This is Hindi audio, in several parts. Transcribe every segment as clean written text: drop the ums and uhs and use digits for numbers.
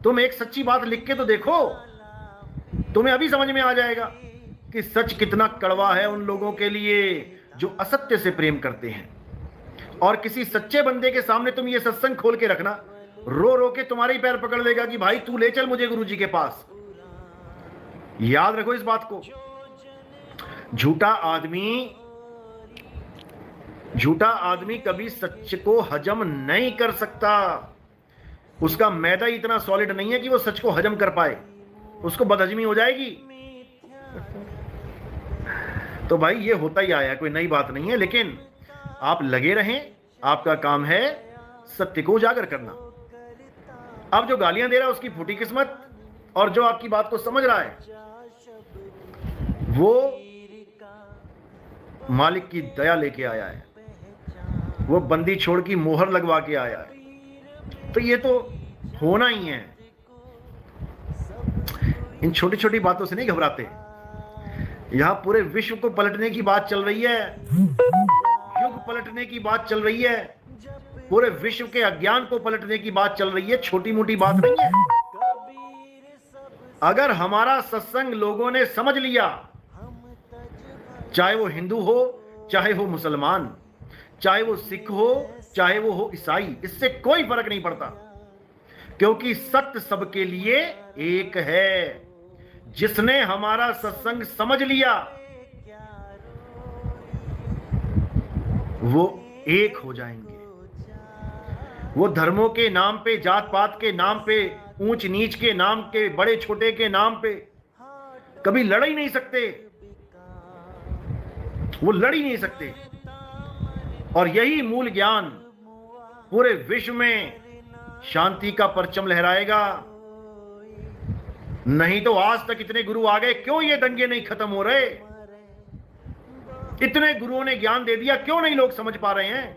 तुम एक सच्ची बात लिख के तो देखो, तुम्हें अभी समझ में आ जाएगा कि सच कितना कड़वा है उन लोगों के लिए जो असत्य से प्रेम करते हैं। और किसी सच्चे बंदे के सामने तुम ये सत्संग खोल के रखना, रो रो के तुम्हारे ही पैर पकड़ लेगा कि भाई तू ले चल मुझे गुरु जी के पास। याद रखो इस बात को। झूठा आदमी कभी सच को हजम नहीं कर सकता। उसका मैदा इतना सॉलिड नहीं है कि वो सच को हजम कर पाए, उसको बदहजमी हो जाएगी। तो भाई ये होता ही आया, कोई नई बात नहीं है। लेकिन आप लगे रहें, आपका काम है सत्य को उजागर करना। अब जो गालियां दे रहा है उसकी फूटी किस्मत, और जो आपकी बात को समझ रहा है वो मालिक की दया लेके आया है, वो बंदी छोड़ की मोहर लगवा के आया है। तो ये तो होना ही है। इन छोटी छोटी बातों से नहीं घबराते। यहां पूरे विश्व को पलटने की बात चल रही है, युग पलटने की बात चल रही है, पूरे विश्व के अज्ञान को पलटने की बात चल रही है। छोटी मोटी बात नहीं है। अगर हमारा सत्संग लोगों ने समझ लिया, चाहे वो हिंदू हो, चाहे वो मुसलमान, चाहे वो सिख हो, चाहे वो हो ईसाई, इससे कोई फर्क नहीं पड़ता, क्योंकि सत्य सबके लिए एक है। जिसने हमारा सत्संग समझ लिया वो एक हो जाएंगे। वो धर्मों के नाम पे, जात पात के नाम पे, ऊंच नीच के नाम के, बड़े छोटे के नाम पे कभी लड़ ही नहीं सकते। वो लड़ ही नहीं सकते। और यही मूल ज्ञान पूरे विश्व में शांति का परचम लहराएगा। नहीं तो आज तक इतने गुरु आ गए, क्यों ये दंगे नहीं खत्म हो रहे? इतने गुरुओं ने ज्ञान दे दिया, क्यों नहीं लोग समझ पा रहे हैं?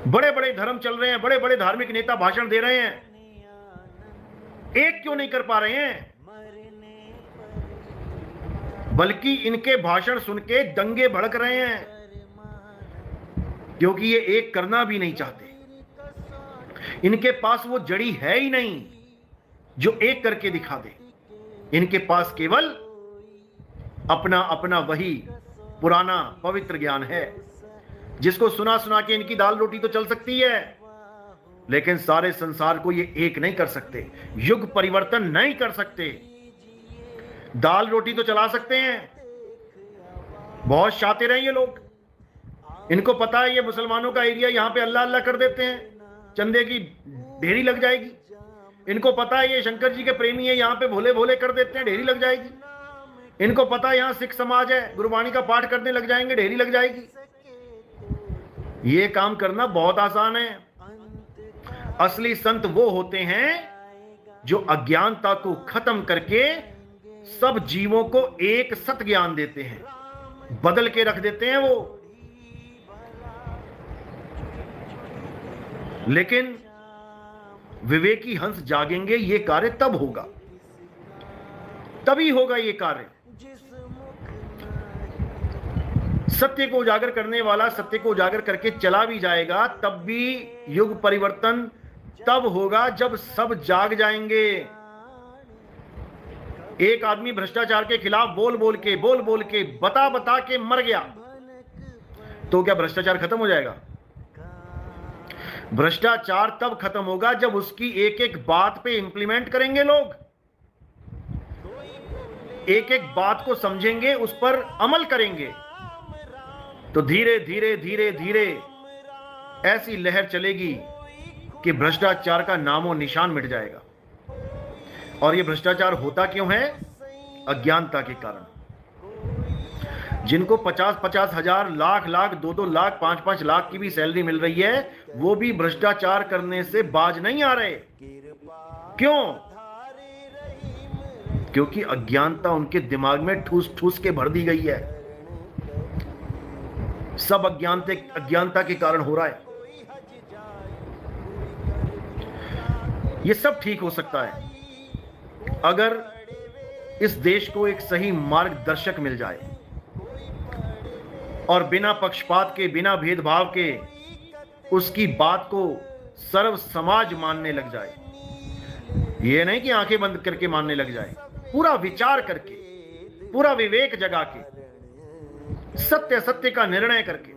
बड़े बड़े धर्म चल रहे हैं, बड़े बड़े धार्मिक नेता भाषण दे रहे हैं, एक क्यों नहीं कर पा रहे हैं? बल्कि इनके भाषण सुन के दंगे भड़क रहे हैं, क्योंकि ये एक करना भी नहीं चाहते। इनके पास वो जड़ी है ही नहीं जो एक करके दिखा दे। इनके पास केवल अपना अपना वही पुराना पवित्र ज्ञान है, जिसको सुना सुना के इनकी दाल रोटी तो चल सकती है, लेकिन सारे संसार को ये एक नहीं कर सकते, युग परिवर्तन नहीं कर सकते। दाल रोटी तो चला सकते हैं, बहुत शातिर हैं ये लोग। इनको पता है ये मुसलमानों का एरिया, यहां पे अल्लाह अल्लाह कर देते हैं, चंदे की ढेरी लग जाएगी। इनको पता है ये शंकर जी के प्रेमी है, यहां पे भोले भोले कर देते हैं, ढेरी लग जाएगी। इनको पता है यहां सिख समाज है, गुरबाणी का पाठ करने लग जाएंगे, ढेरी लग जाएगी। ये काम करना बहुत आसान है। असली संत वो होते हैं जो अज्ञानता को खत्म करके सब जीवों को एक सत ज्ञान देते हैं, बदल के रख देते हैं वो। लेकिन विवेकी हंस जागेंगे, ये कार्य तब होगा, तभी होगा ये कार्य। सत्य को उजागर करने वाला सत्य को उजागर करके चला भी जाएगा, तब भी युग परिवर्तन तब होगा जब सब जाग जाएंगे। एक आदमी भ्रष्टाचार के खिलाफ बोल बोल के बता बता के मर गया, तो क्या भ्रष्टाचार खत्म हो जाएगा? भ्रष्टाचार तब खत्म होगा जब उसकी एक एक बात पे इंप्लीमेंट करेंगे लोग, एक एक बात को समझेंगे, उस पर अमल करेंगे, तो धीरे धीरे धीरे धीरे ऐसी लहर चलेगी कि भ्रष्टाचार का नामो निशान मिट जाएगा। और ये भ्रष्टाचार होता क्यों है? अज्ञानता के कारण। जिनको 50-50 हजार, लाख लाख, 2-2 लाख, 5-5 लाख की भी सैलरी मिल रही है, वो भी भ्रष्टाचार करने से बाज नहीं आ रहे। क्यों? क्योंकि अज्ञानता उनके दिमाग में ठूस ठूस के भर दी गई है। सब अज्ञानता के कारण हो रहा है। ये सब ठीक हो सकता है अगर इस देश को एक सही मार्गदर्शक मिल जाए और बिना पक्षपात के, बिना भेदभाव के उसकी बात को सर्व समाज मानने लग जाए। ये नहीं कि आंखें बंद करके मानने लग जाए, पूरा विचार करके, पूरा विवेक जगा के, सत्य सत्य का निर्णय करके,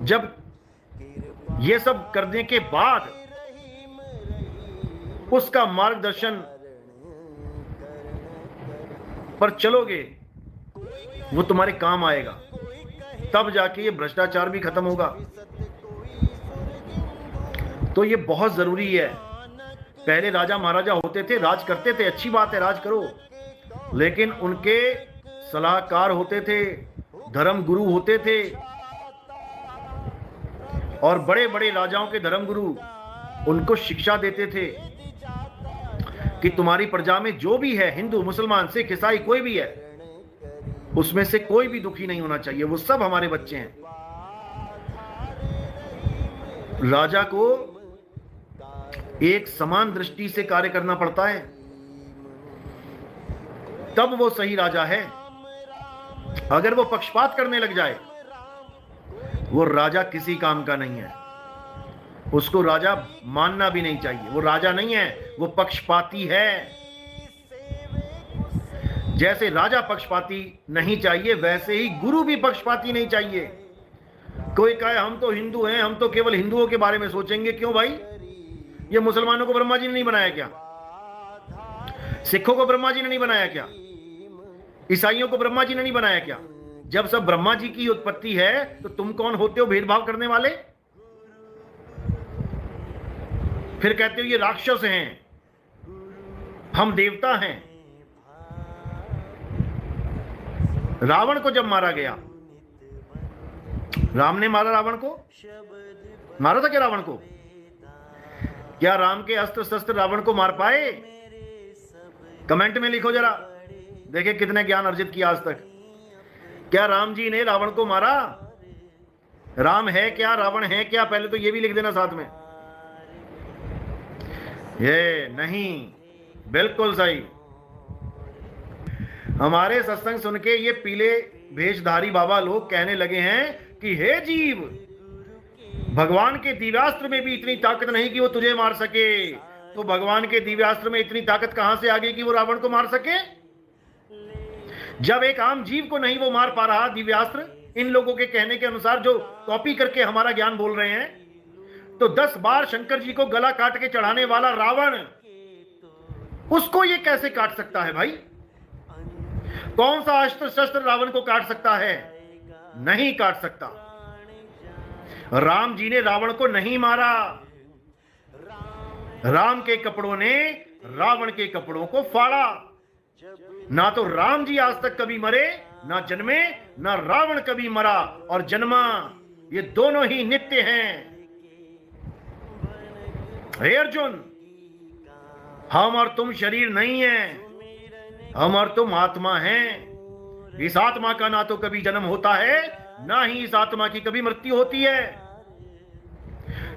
जब ये सब करने के बाद उसका मार्गदर्शन पर चलोगे, वो तुम्हारे काम आएगा, तब जाके ये भ्रष्टाचार भी खत्म होगा। तो ये बहुत जरूरी है। पहले राजा महाराजा होते थे, राज करते थे, अच्छी बात है, राज करो, लेकिन उनके सलाहकार होते थे, धर्म गुरु होते थे, और बड़े बड़े राजाओं के धर्म गुरु उनको शिक्षा देते थे कि तुम्हारी प्रजा में जो भी है, हिंदू मुसलमान सिख ईसाई कोई भी है, उसमें से कोई भी दुखी नहीं होना चाहिए, वो सब हमारे बच्चे हैं। राजा को एक समान दृष्टि से कार्य करना पड़ता है, तब वो सही राजा है। अगर वो पक्षपात करने लग जाए, वो राजा किसी काम का नहीं है, उसको राजा मानना भी नहीं चाहिए। वो राजा नहीं है, वो पक्षपाती है। जैसे राजा पक्षपाती नहीं चाहिए, वैसे ही गुरु भी पक्षपाती नहीं चाहिए। कोई कहे हम तो हिंदू हैं, हम तो केवल हिंदुओं के बारे में सोचेंगे। क्यों भाई? ये मुसलमानों को ब्रह्मा जी ने नहीं बनाया क्या? सिखों को ब्रह्मा जी ने नहीं बनाया क्या? ईसाइयों को ब्रह्मा जी ने नहीं बनाया क्या? जब सब ब्रह्मा जी की उत्पत्ति है, तो तुम कौन होते हो भेदभाव करने वाले? फिर कहते हो ये राक्षस हैं, हम देवता हैं। रावण को जब मारा गया, राम ने मारा रावण को? मारा था क्या रावण को? क्या राम के अस्त्र शस्त्र रावण को मार पाए? कमेंट में लिखो जरा, देखे कितने ज्ञान अर्जित किया आज तक। क्या राम जी ने रावण को मारा? राम है क्या, रावण है क्या? पहले तो ये भी लिख देना साथ में। ये नहीं, बिल्कुल सही। हमारे सत्संग सुन के ये पीले भेषधारी बाबा लोग कहने लगे हैं कि हे जीव, भगवान के दिव्यास्त्र में भी इतनी ताकत नहीं कि वो तुझे मार सके, तो भगवान के दिव्यास्त्र में इतनी ताकत कहां से आ गई कि वो रावण को मार सके? जब एक आम जीव को नहीं वो मार पा रहा दिव्यास्त्र, इन लोगों के कहने के अनुसार, जो कॉपी करके हमारा ज्ञान बोल रहे हैं, तो 10 बार शंकर जी को गला काट के चढ़ाने वाला रावण, उसको ये कैसे काट सकता है भाई? कौन सा अस्त्र शस्त्र रावण को काट सकता है? नहीं काट सकता। राम जी ने रावण को नहीं मारा, राम के कपड़ों ने रावण के कपड़ों को फाड़ा। ना तो राम जी आज तक कभी मरे, ना जन्मे, ना रावण कभी मरा और जन्मा। ये दोनों ही नित्य हैं। हे अर्जुन, हम और तुम शरीर नहीं हैं, हम और तुम आत्मा हैं। इस आत्मा का ना तो कभी जन्म होता है, ना ही इस आत्मा की कभी मृत्यु होती है।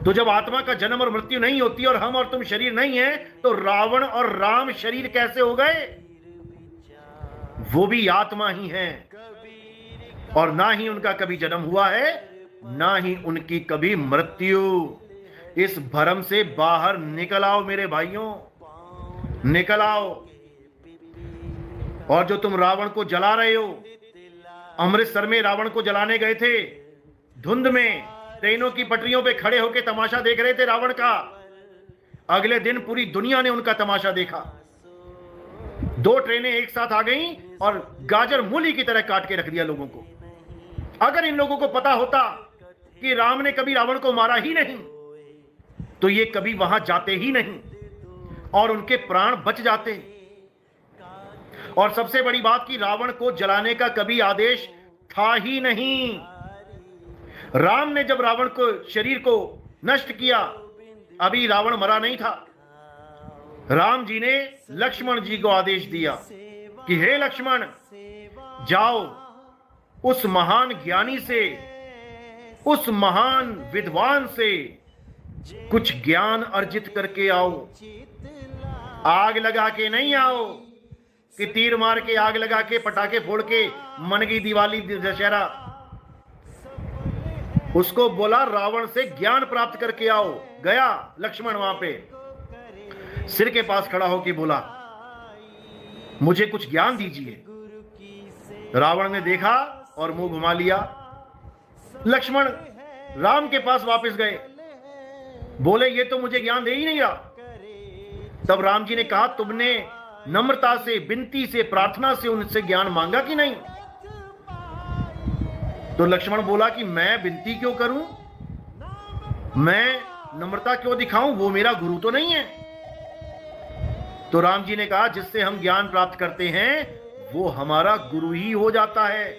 तो जब आत्मा का जन्म और मृत्यु नहीं होती और हम और तुम शरीर नहीं है, तो रावण और राम शरीर कैसे हो गए? वो भी आत्मा ही है, और ना ही उनका कभी जन्म हुआ है, ना ही उनकी कभी मृत्यु। इस भ्रम से बाहर निकल आओ मेरे भाइयों, निकल आओ। और जो तुम रावण को जला रहे हो, अमृतसर में रावण को जलाने गए थे, धुंध में ट्रेनों की पटरियों पे खड़े होकर तमाशा देख रहे थे रावण का। अगले दिन पूरी दुनिया ने उनका तमाशा देखा। 2 ट्रेनें एक साथ आ गईं और गाजर मूली की तरह काट के रख दिया लोगों को। अगर इन लोगों को पता होता कि राम ने कभी रावण को मारा ही नहीं, तो ये कभी वहां जाते ही नहीं और उनके प्राण बच जाते। और सबसे बड़ी बात कि रावण को जलाने का कभी आदेश था ही नहीं। राम ने जब रावण को शरीर को नष्ट किया, अभी रावण मरा नहीं था। राम जी ने लक्ष्मण जी को आदेश दिया कि हे लक्ष्मण, जाओ उस महान ज्ञानी से, उस महान विद्वान से कुछ ज्ञान अर्जित करके आओ। आग लगा के नहीं आओ कि तीर मार के, आग लगा के, पटाखे फोड़ के मन गई दिवाली दशहरा। उसको बोला रावण से ज्ञान प्राप्त करके आओ। गया लक्ष्मण वहां पे सिर के पास खड़ा होकर बोला मुझे कुछ ज्ञान दीजिए। रावण ने देखा और मुंह घुमा लिया। लक्ष्मण राम के पास वापस गए, बोले ये तो मुझे ज्ञान दे ही नहीं रहा। तब राम जी ने कहा तुमने नम्रता से, विनती से, प्रार्थना से उनसे ज्ञान मांगा कि नहीं? तो लक्ष्मण बोला कि मैं विनती क्यों करूं, मैं नम्रता क्यों दिखाऊं, वो मेरा गुरु तो नहीं है। तो राम जी ने कहा जिससे हम ज्ञान प्राप्त करते हैं वो हमारा गुरु ही हो जाता है।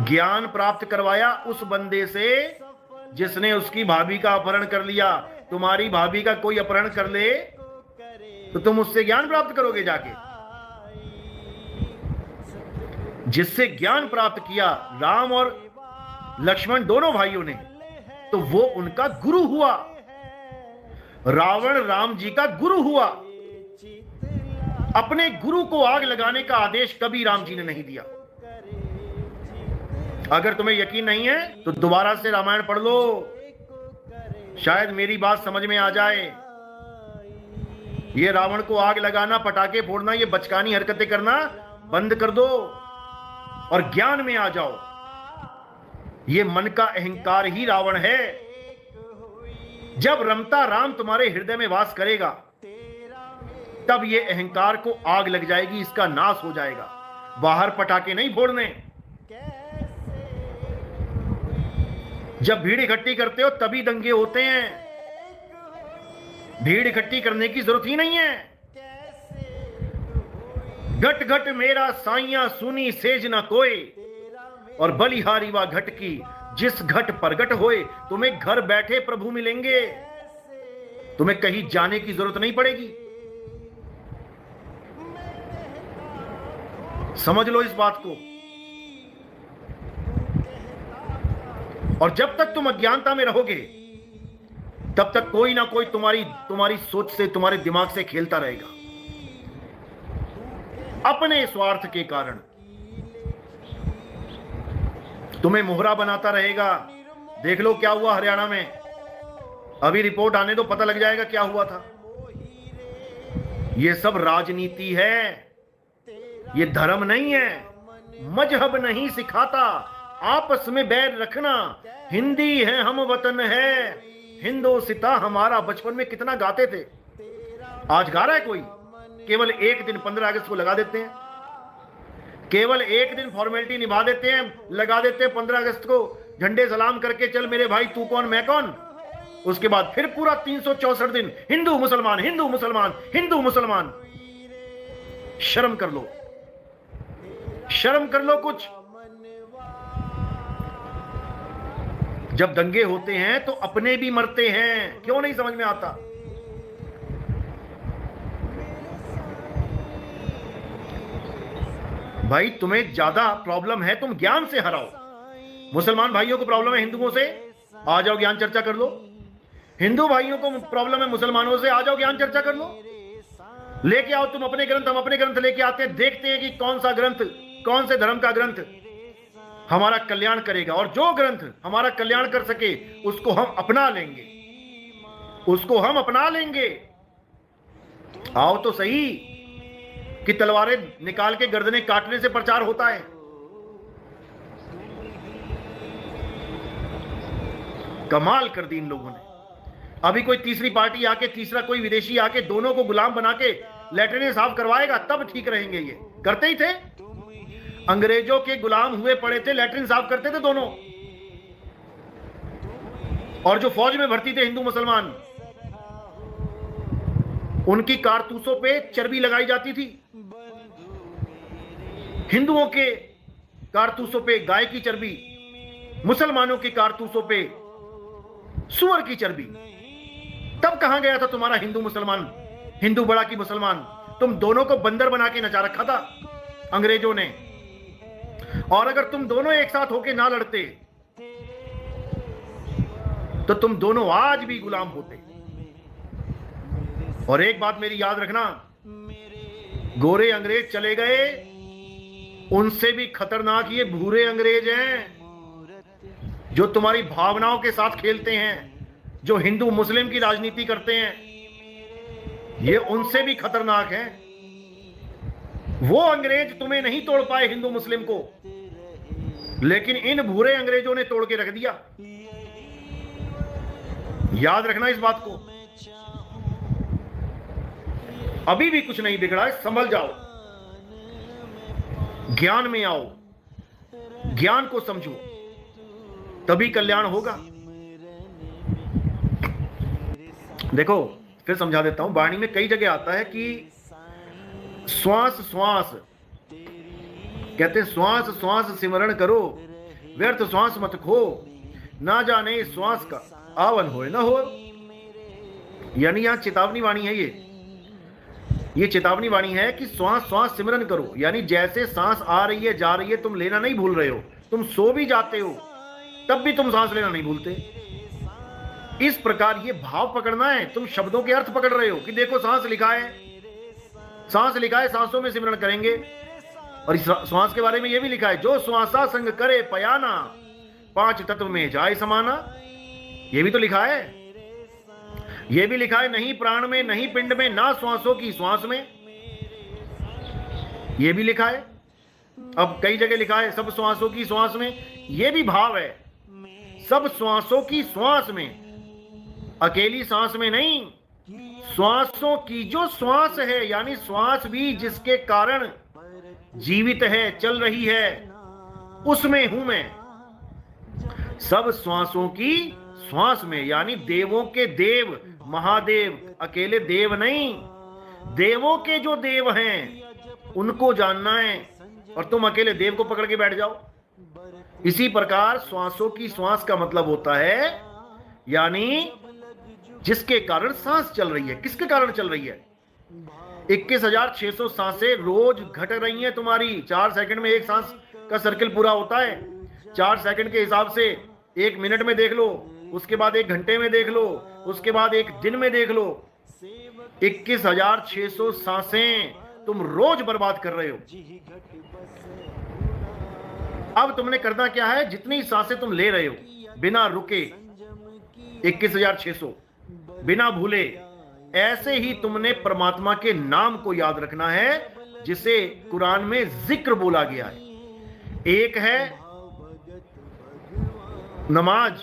ज्ञान प्राप्त करवाया उस बंदे से जिसने उसकी भाभी का अपहरण कर लिया। तुम्हारी भाभी का कोई अपहरण कर ले तो तुम उससे ज्ञान प्राप्त करोगे जाके। जिससे ज्ञान प्राप्त किया राम और लक्ष्मण दोनों भाइयों ने, तो वो उनका गुरु हुआ। रावण राम जी का गुरु हुआ। अपने गुरु को आग लगाने का आदेश कभी राम जी ने नहीं दिया। अगर तुम्हें यकीन नहीं है तो दोबारा से रामायण पढ़ लो, शायद मेरी बात समझ में आ जाए। ये रावण को आग लगाना, पटाखे फोड़ना, ये बचकानी हरकतें करना बंद कर दो और ज्ञान में आ जाओ। ये मन का अहंकार ही रावण है। जब रमता राम तुम्हारे हृदय में वास करेगा तब ये अहंकार को आग लग जाएगी, इसका नाश हो जाएगा। बाहर पटाखे नहीं फोड़ने। जब भीड़ इकट्ठी करते हो तभी दंगे होते हैं, भीड़ इकट्ठी करने की जरूरत ही नहीं है। घट घट मेरा साइया सुनी सेज न कोई, और बलिहारी वा घट की जिस घट प्रगट होए। तुम्हें घर बैठे प्रभु मिलेंगे, तुम्हें कहीं जाने की जरूरत नहीं पड़ेगी। समझ लो इस बात को। और जब तक तुम अज्ञानता में रहोगे तब तक कोई ना कोई तुम्हारी सोच से, तुम्हारे दिमाग से खेलता रहेगा अपने स्वार्थ के कारण। तुम्हें मोहरा बनाता रहेगा। देख लो क्या हुआ हरियाणा में, अभी रिपोर्ट आने दो, पता लग जाएगा क्या हुआ था। यह सब राजनीति है, ये धर्म नहीं है, मजहब नहीं सिखाता आपस में बैर रखना। हिंदी है हम वतन है, हिंदोसिता हमारा। बचपन में कितना गाते थे, आज गा रहा है कोई? केवल एक दिन 15 अगस्त को लगा देते हैं, केवल एक दिन फॉर्मेलिटी निभा देते हैं, लगा देते हैं 15 अगस्त को झंडे सलाम करके, चल मेरे भाई तू कौन मैं कौन। उसके बाद फिर पूरा 364 दिन हिंदू मुसलमान, हिंदू मुसलमान, हिंदू मुसलमान। शर्म कर लो, शर्म कर लो कुछ। जब दंगे होते हैं तो अपने भी मरते हैं, क्यों नहीं समझ में आता? भाई तुम्हें ज्यादा प्रॉब्लम है, तुम ज्ञान से हराओ। मुसलमान भाइयों को प्रॉब्लम है हिंदुओं से, आ जाओ ज्ञान चर्चा कर लो। हिंदू भाइयों को प्रॉब्लम है मुसलमानों से, आ जाओ ज्ञान चर्चा कर लो। लेके आओ तुम अपने ग्रंथ, हम अपने ग्रंथ लेके आते हैं, देखते हैं कि कौन सा ग्रंथ, कौन से धर्म का ग्रंथ हमारा कल्याण करेगा। और जो ग्रंथ हमारा कल्याण कर सके उसको हम अपना लेंगे, उसको हम अपना लेंगे। आओ तो सही कि तलवारें निकाल के गर्दनें काटने से प्रचार होता है। कमाल कर दी इन लोगों ने। अभी कोई तीसरी पार्टी आके, तीसरा कोई विदेशी आके दोनों को गुलाम बना के लैट्रिन साफ करवाएगा तब ठीक रहेंगे। ये करते ही थे, अंग्रेजों के गुलाम हुए पड़े थे, लैट्रिन साफ करते थे दोनों। और जो फौज में भर्ती थे हिंदू मुसलमान, उनकी कारतूसों पे चर्बी लगाई जाती थी। हिंदुओं के कारतूसों पे गाय की चर्बी, मुसलमानों की कारतूसों पे सुअर की चर्बी। तब कहां गया था तुम्हारा हिंदू मुसलमान, हिंदू बड़ा की मुसलमान? तुम दोनों को बंदर बना के नचा रखा था अंग्रेजों ने। और अगर तुम दोनों एक साथ होके ना लड़ते तो तुम दोनों आज भी गुलाम होते। और एक बात मेरी याद रखना, गोरे अंग्रेज चले गए, उनसे भी खतरनाक ये भूरे अंग्रेज हैं। जो तुम्हारी भावनाओं के साथ खेलते हैं, जो हिंदू मुस्लिम की राजनीति करते हैं, ये उनसे भी खतरनाक है। वो अंग्रेज तुम्हें नहीं तोड़ पाए हिंदू मुस्लिम को, लेकिन इन भूरे अंग्रेजों ने तोड़ के रख दिया। याद रखना इस बात को। अभी भी कुछ नहीं बिगड़ा है, संभल जाओ, ज्ञान में आओ, ज्ञान को समझो, तभी कल्याण होगा। देखो फिर समझा देता हूं। वाणी में कई जगह आता है कि श्वास श्वास, कहते श्वास श्वास सिमरण करो, व्यर्थ श्वास मत खो, ना जाने श्वास का आवन होए ना हो। यानी यहां चेतावनी वाणी है, ये चेतावनी वाणी है कि श्वास श्वास सिमरन करो। यानी जैसे सांस आ रही है जा रही है, तुम लेना नहीं भूल रहे हो, तुम सो भी जाते हो तब भी तुम सांस लेना नहीं भूलते। इस प्रकार ये भाव पकड़ना है। तुम शब्दों के अर्थ पकड़ रहे हो कि देखो सांस लिखा है, सांस लिखा है, सांसों में सिमरण करेंगे। और इस श्वास के बारे में यह भी लिखा है, जो श्वासा संग करे पयाना, पांच तत्व में जाए समाना। यह भी तो लिखा है, यह भी लिखा है, नहीं प्राण में नहीं पिंड में, ना श्वासों की श्वास में। यह भी लिखा है। अब कई जगह लिखा है सब श्वासों की श्वास में, यह भी भाव है, सब श्वासों की श्वास में, अकेली सांस में नहीं, श्वासों की जो श्वास है, यानी श्वास भी जिसके कारण जीवित है, चल रही है, उसमें हूं मैं। सब श्वासों की श्वास में, यानी देवों के देव महादेव, अकेले देव नहीं, देवों के जो देव हैं उनको जानना है, और तुम अकेले देव को पकड़ के बैठ जाओ। इसी प्रकार श्वासों की श्वास का मतलब होता है, यानी जिसके कारण सांस चल रही है। किसके कारण चल रही है? 21,600 सांसें रोज घट रही हैं तुम्हारी। 4 सेकंड में एक सांस का सर्किल पूरा होता है। 4 सेकंड के हिसाब से 1 मिनट में देख लो, उसके बाद 1 घंटे में देख लो, उसके बाद 1 दिन में देख लो। 21,600 सांसें तुम रोज बर्बाद कर रहे हो। अब तुमने करना क्या है? जितनी सांसें तुम ले रहे हो बिना रुके, 21,600 बिना भूले, ऐसे ही तुमने परमात्मा के नाम को याद रखना है, जिसे कुरान में जिक्र बोला गया है। एक है नमाज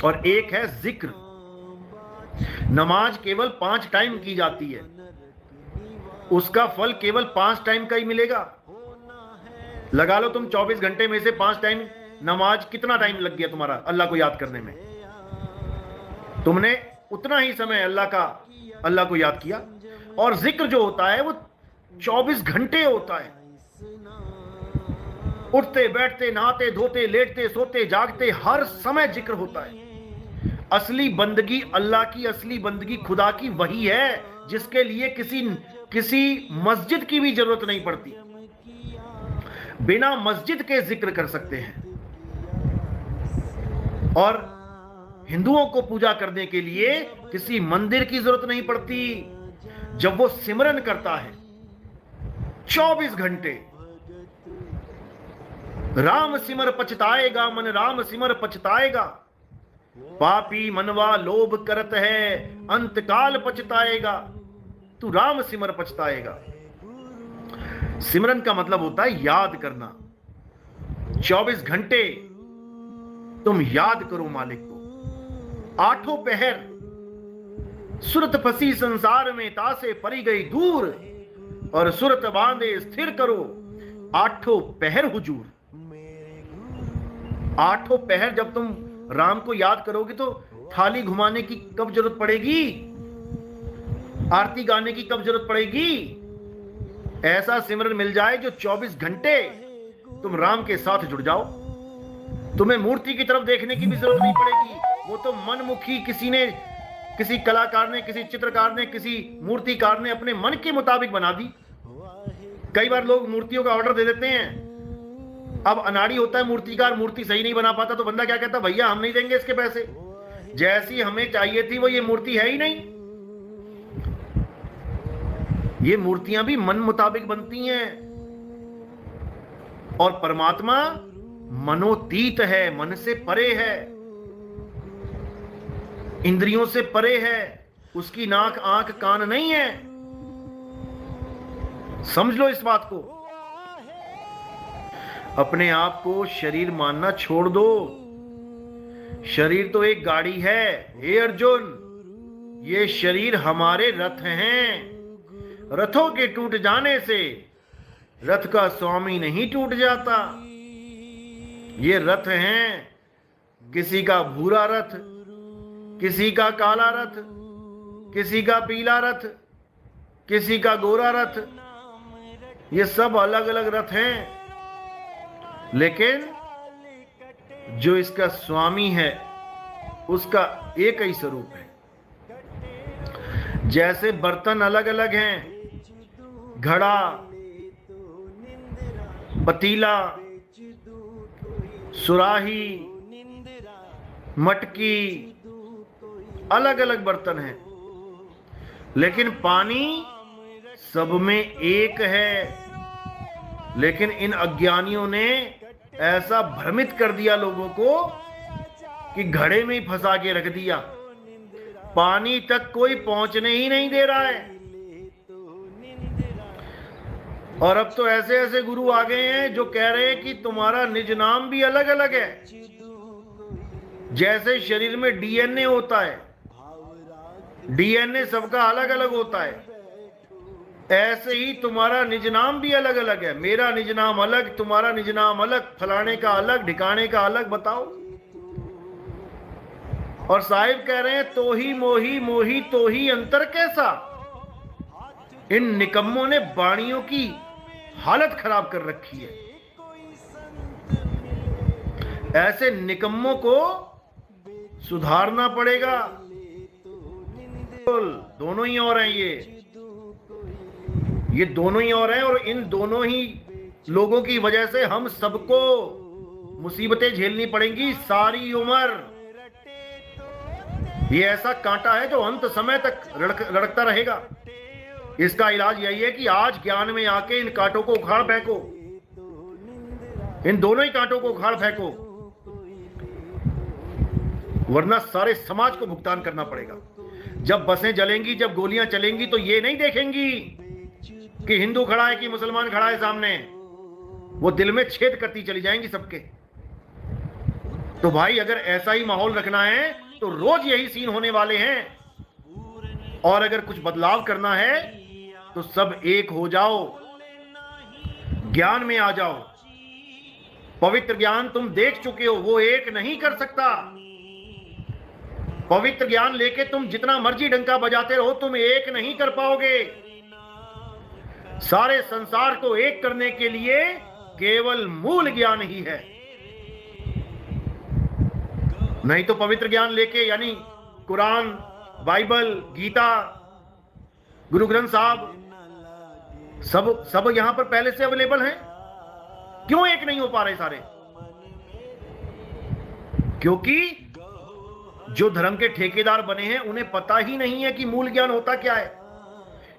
और एक है जिक्र। नमाज केवल 5 टाइम की जाती है, उसका फल केवल 5 टाइम का ही मिलेगा। लगा लो तुम 24 घंटे में से 5 टाइम नमाज, कितना टाइम लग गया तुम्हारा अल्लाह को याद करने में? तुमने उतना ही समय अल्लाह को याद किया। और जिक्र जो होता है वो 24 घंटे होता है। उठते बैठते, नहाते धोते, लेटते सोते जागते, हर समय जिक्र होता है। असली बंदगी अल्लाह की, असली बंदगी खुदा की वही है, जिसके लिए किसी मस्जिद की भी जरूरत नहीं पड़ती। बिना मस्जिद के जिक्र कर सकते हैं। और हिंदुओं को पूजा करने के लिए किसी मंदिर की जरूरत नहीं पड़ती। जब वो सिमरन करता है 24 घंटे, राम सिमर पछताएगा मन, राम सिमर पछताएगा, पापी मनवा लोभ करत है, अंत काल पछताएगा। तू राम सिमर पछताएगा। सिमरन का मतलब होता है याद करना। 24 घंटे तुम याद करो मालिक को। 8 पहर सुरत फंसी संसार में, तासे परी गई दूर, और सुरत बांधे स्थिर करो 8 पहर हुजूर। 8 पहर जब तुम राम को याद करोगे तो थाली घुमाने की कब जरूरत पड़ेगी? आरती गाने की कब जरूरत पड़ेगी? ऐसा सिमरन मिल जाए जो 24 घंटे तुम राम के साथ जुड़ जाओ। तुम्हें मूर्ति की तरफ देखने की भी जरूरत नहीं पड़ेगी। वो तो मनमुखी किसी कलाकार ने, किसी चित्रकार ने, किसी मूर्तिकार ने अपने मन के मुताबिक बना दी। कई बार लोग मूर्तियों का ऑर्डर दे देते हैं। अब अनाड़ी होता है मूर्तिकार, मूर्ति सही नहीं बना पाता तो बंदा क्या कहता, भैया हम नहीं देंगे इसके पैसे, जैसी हमें चाहिए थी वो ये मूर्ति है ही नहीं। ये मूर्तियां भी मन मुताबिक बनती हैं। और परमात्मा मनोतीत है, मन से परे है, इंद्रियों से परे है, उसकी नाक आंख कान नहीं है। समझ लो इस बात को। अपने आप को शरीर मानना छोड़ दो। शरीर तो एक गाड़ी है। हे अर्जुन, ये शरीर हमारे रथ हैं। रथों के टूट जाने से रथ का स्वामी नहीं टूट जाता। ये रथ हैं, किसी का भूरा रथ, किसी का काला रथ, किसी का पीला रथ, किसी का गोरा रथ। ये सब अलग अलग रथ हैं, लेकिन जो इसका स्वामी है उसका एक ही स्वरूप है। जैसे बर्तन अलग अलग हैं, घड़ा, पतीला, सुराही, मटकी, अलग अलग बर्तन हैं, लेकिन पानी सब में एक है। लेकिन इन अज्ञानियों ने ऐसा भ्रमित कर दिया लोगों को कि घड़े में ही फंसा के रख दिया। पानी तक कोई पहुंचने ही नहीं दे रहा है। और अब तो ऐसे ऐसे गुरु आ गए हैं जो कह रहे हैं कि तुम्हारा निज नाम भी अलग अलग है। जैसे शरीर में डीएनए होता है, डीएनए सबका अलग अलग होता है, ऐसे ही तुम्हारा निज नाम भी अलग अलग है। मेरा निज नाम अलग, तुम्हारा निज नाम अलग, फलाने का अलग, ढिकाने का अलग। बताओ। और साहिब कह रहे हैं तो ही मोही, मोही तो ही अंतर कैसा। इन निकम्मों ने वाणियों की हालत खराब कर रखी है। ऐसे निकम्मों को सुधारना पड़ेगा। दोनों ही और हैं ये दोनों ही और हैं, और इन दोनों ही लोगों की वजह से हम सबको मुसीबतें झेलनी पड़ेंगी सारी उम्र। ये ऐसा कांटा है जो अंत समय तक लड़कता रहेगा। इसका इलाज यही है कि आज ज्ञान में आके इन कांटों को उखाड़ फेंको, इन दोनों ही कांटों को उखाड़ फेंको, वरना सारे समाज को भुगतान करना पड़ेगा। जब बसें जलेंगी, जब गोलियां चलेंगी, तो ये नहीं देखेंगी कि हिंदू खड़ा है कि मुसलमान खड़ा है सामने। वो दिल में छेद करती चली जाएंगी सबके। तो भाई, अगर ऐसा ही माहौल रखना है तो रोज यही सीन होने वाले हैं। और अगर कुछ बदलाव करना है तो सब एक हो जाओ, ज्ञान में आ जाओ। पवित्र ज्ञान तुम देख चुके हो, वो एक नहीं कर सकता। पवित्र ज्ञान लेके तुम जितना मर्जी डंका बजाते रहो, तुम एक नहीं कर पाओगे। सारे संसार को एक करने के लिए केवल मूल ज्ञान ही है। नहीं तो पवित्र ज्ञान लेके, यानी कुरान, बाइबल, गीता, गुरु ग्रंथ साहब, सब यहां पर पहले से अवेलेबल हैं। क्यों एक नहीं हो पा रहे सारे? क्योंकि जो धर्म के ठेकेदार बने हैं उन्हें पता ही नहीं है कि मूल ज्ञान होता क्या है,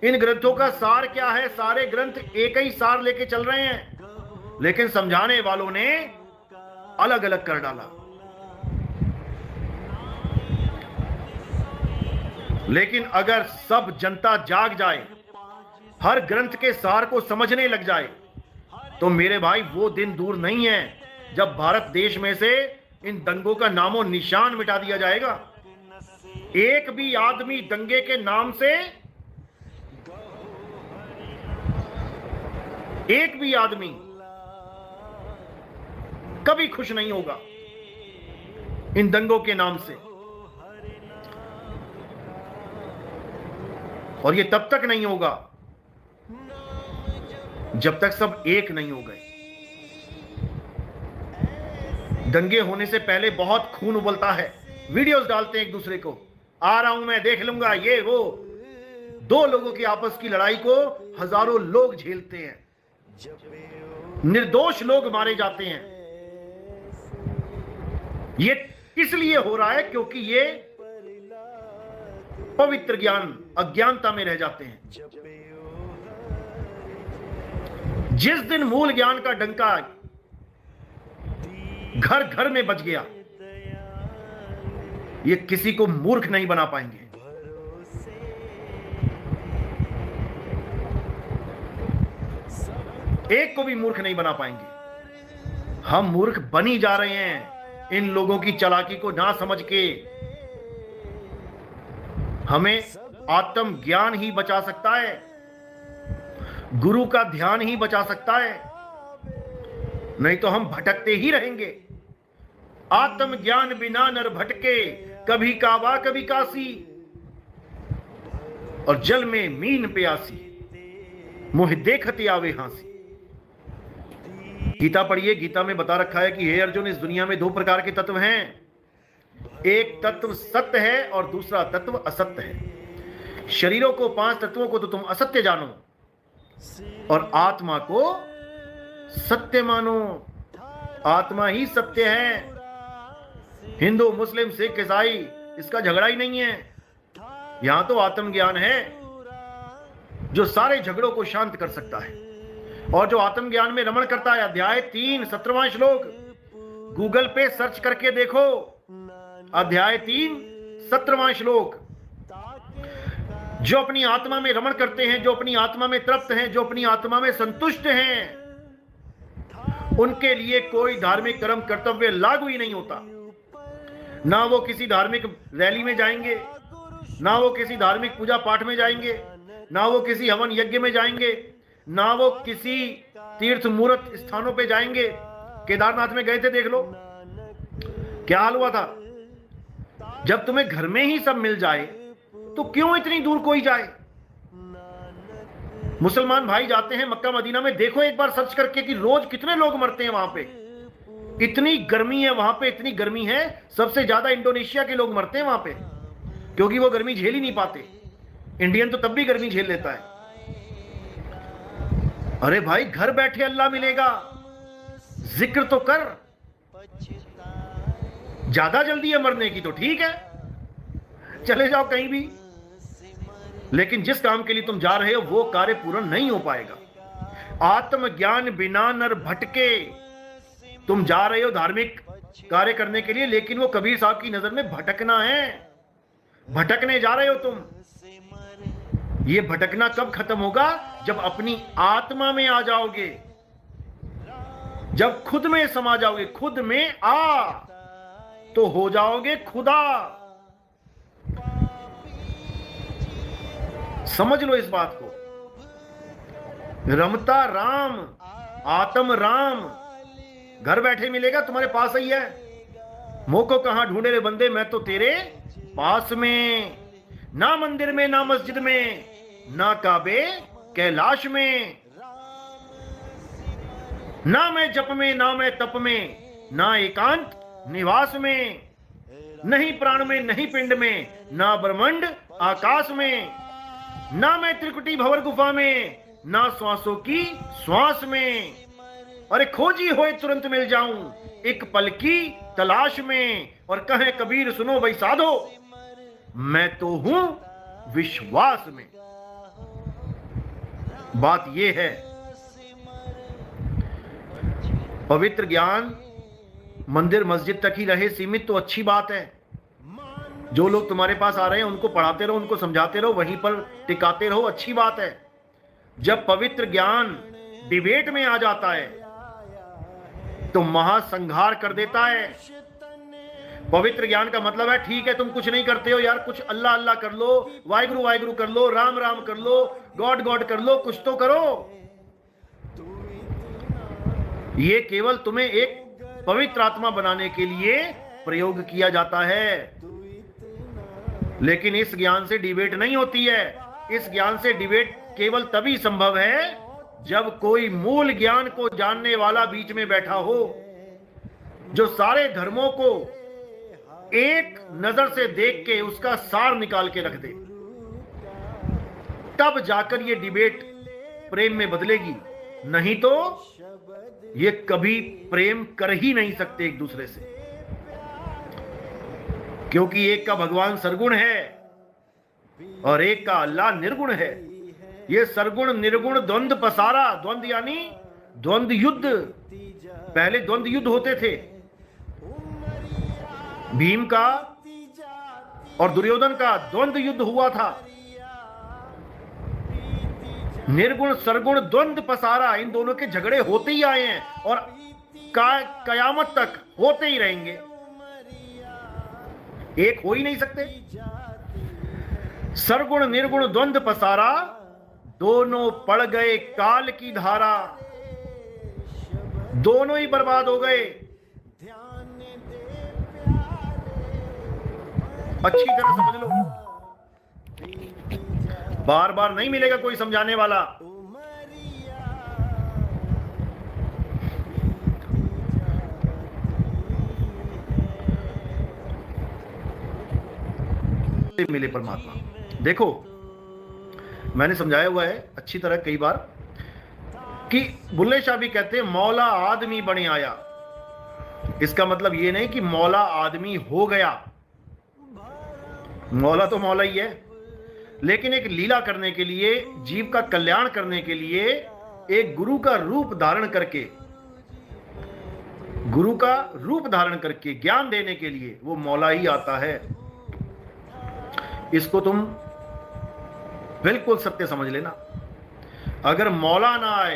इन ग्रंथों का सार क्या है। सारे ग्रंथ एक ही सार लेके चल रहे हैं, लेकिन समझाने वालों ने अलग अलग कर डाला। लेकिन अगर सब जनता जाग जाए, हर ग्रंथ के सार को समझने लग जाए, तो मेरे भाई वो दिन दूर नहीं है जब भारत देश में से इन दंगों का नामो निशान मिटा दिया जाएगा। एक भी आदमी दंगे के नाम से, एक भी आदमी कभी खुश नहीं होगा इन दंगों के नाम से। और ये तब तक नहीं होगा जब तक सब एक नहीं हो गए। दंगे होने से पहले बहुत खून उबलता है, वीडियोस डालते हैं एक दूसरे को, आ रहा हूं मैं, देख लूंगा, ये वो। दो लोगों की आपस की लड़ाई को हजारों लोग झेलते हैं, निर्दोष लोग मारे जाते हैं। ये इसलिए हो रहा है क्योंकि ये पवित्र ज्ञान अज्ञानता में रह जाते हैं। जिस दिन मूल ज्ञान का डंका घर घर में बच गया। ये किसी को मूर्ख नहीं बना पाएंगे। एक को भी मूर्ख नहीं बना पाएंगे। हम मूर्ख बनी जा रहे हैं इन लोगों की चालाकी को ना समझ के। हमें आत्म ज्ञान ही बचा सकता है, गुरु का ध्यान ही बचा सकता है, नहीं तो हम भटकते ही रहेंगे। आत्म ज्ञान बिना नर भटके, कभी काबा कभी काशी, और जल में मीन प्यासी, मोह देखते आवे हांसी। गीता पढ़िए, गीता में बता रखा है कि हे अर्जुन, इस दुनिया में दो प्रकार के तत्व हैं। एक तत्व सत्य है और दूसरा तत्व असत्य है। शरीरों को, 5 तत्वों को तो तुम असत्य जानो और आत्मा को सत्य मानो। आत्मा ही सत्य है। हिंदू, मुस्लिम, सिख, ईसाई, इसका झगड़ा ही नहीं है। यहां तो आत्मज्ञान है जो सारे झगड़ों को शांत कर सकता है। और जो आत्मज्ञान में रमण करता है, अध्याय 3 17वां श्लोक गूगल पे सर्च करके देखो। अध्याय 3 17वां श्लोक। जो अपनी आत्मा में रमण करते हैं, जो अपनी आत्मा में तृप्त हैं, जो अपनी आत्मा में संतुष्ट हैं, उनके लिए कोई धार्मिक कर्म कर्तव्य लागू ही नहीं होता। ना वो किसी धार्मिक रैली में जाएंगे, ना वो किसी धार्मिक पूजा पाठ में जाएंगे, ना वो किसी हवन यज्ञ में जाएंगे, ना वो किसी तीर्थ मूर्त स्थानों पे जाएंगे। केदारनाथ में गए थे, देख लो क्या हाल हुआ था। जब तुम्हें घर में ही सब मिल जाए तो क्यों इतनी दूर कोई जाए। मुसलमान भाई जाते हैं मक्का मदीना में, देखो एक बार सर्च करके कि रोज कितने लोग मरते हैं वहां पे। इतनी गर्मी है वहां पे, इतनी गर्मी है, सबसे ज्यादा इंडोनेशिया के लोग मरते हैं वहां पे, क्योंकि वो गर्मी झेल ही नहीं पाते। इंडियन तो तब भी गर्मी झेल लेता है। अरे भाई, घर बैठे अल्लाह मिलेगा, जिक्र तो कर। ज्यादा जल्दी है मरने की तो ठीक है, चले जाओ कहीं भी, लेकिन जिस काम के लिए तुम जा रहे हो वो कार्य पूर्ण नहीं हो पाएगा। आत्मज्ञान बिना नर भटके। तुम जा रहे हो धार्मिक कार्य करने के लिए, लेकिन वो कबीर साहब की नजर में भटकना है। भटकने जा रहे हो तुम। ये भटकना कब खत्म होगा? जब अपनी आत्मा में आ जाओगे, जब खुद में समा जाओगे। खुद में आ तो हो जाओगे खुदा। समझ लो इस बात को। रमता राम, आत्म राम घर बैठे मिलेगा, तुम्हारे पास ही है। मोह को कहां ढूंढे रे बंदे, मैं तो तेरे पास में। ना मंदिर में, ना मस्जिद में, ना काबे कैलाश में, ना मैं जप में, ना मैं तप में, ना एकांत निवास में, नहीं प्राण में, नहीं पिंड में, ना ब्रह्मांड आकाश में, ना मैं त्रिकुटी भंवर गुफा में, ना श्वासों की श्वास में। अरे खोजी होए तुरंत मिल जाऊं, एक पल की तलाश में। और कहे कबीर सुनो भाई साधो, मैं तो हूं विश्वास में। बात यह है, पवित्र ज्ञान मंदिर मस्जिद तक ही रहे सीमित तो अच्छी बात है। जो लोग तुम्हारे पास आ रहे हैं उनको पढ़ाते रहो, उनको समझाते रहो, वहीं पर टिकाते रहो, अच्छी बात है। जब पवित्र ज्ञान डिबेट में आ जाता है तो महासंहार कर देता है। पवित्र ज्ञान का मतलब है, ठीक है तुम कुछ नहीं करते हो यार, कुछ अल्लाह अल्लाह कर लो, वाहिगुरु वाहिगुरु कर लो, राम राम कर लो, गॉड गॉड कर लो, कुछ तो करो। ये केवल तुम्हें एक पवित्र आत्मा बनाने के लिए प्रयोग किया जाता है। लेकिन इस ज्ञान से डिबेट नहीं होती है। इस ज्ञान से डिबेट केवल तभी संभव है जब कोई मूल ज्ञान को जानने वाला बीच में बैठा हो, जो सारे धर्मों को एक नजर से देख के उसका सार निकाल के रख दे। तब जाकर ये डिबेट प्रेम में बदलेगी, नहीं तो ये कभी प्रेम कर ही नहीं सकते एक दूसरे से। क्योंकि एक का भगवान सरगुण है और एक का अल्लाह निर्गुण है। ये सरगुण निर्गुण द्वंद्व पसारा, द्वंद्व यानी द्वंद्व युद्ध। पहले द्वंद्व युद्ध होते थे, भीम का और दुर्योधन का द्वंद्व युद्ध हुआ था। निर्गुण सरगुण द्वंद्व पसारा, इन दोनों के झगड़े होते ही आए हैं और कयामत तक होते ही रहेंगे, एक हो ही नहीं सकते। सरगुण निर्गुण द्वंद्व पसारा, दोनों पड़ गए काल की धारा, दोनों ही बर्बाद हो गए। अच्छी तरह समझ लो, बार बार नहीं मिलेगा कोई समझाने वाला। मिले परमात्मा। देखो, मैंने समझाया हुआ है अच्छी तरह कई बार कि बुल्ले शाह भी कहते हैं मौला आदमी बने आया। इसका मतलब ये नहीं कि मौला आदमी हो गया, मौला तो मौला ही है, लेकिन एक लीला करने के लिए, जीव का कल्याण करने के लिए एक गुरु का रूप धारण करके, गुरु का रूप धारण करके ज्ञान देने के लिए वो मौला ही आता है। इसको तुम बिल्कुल सत्य समझ लेना। अगर मौला ना आए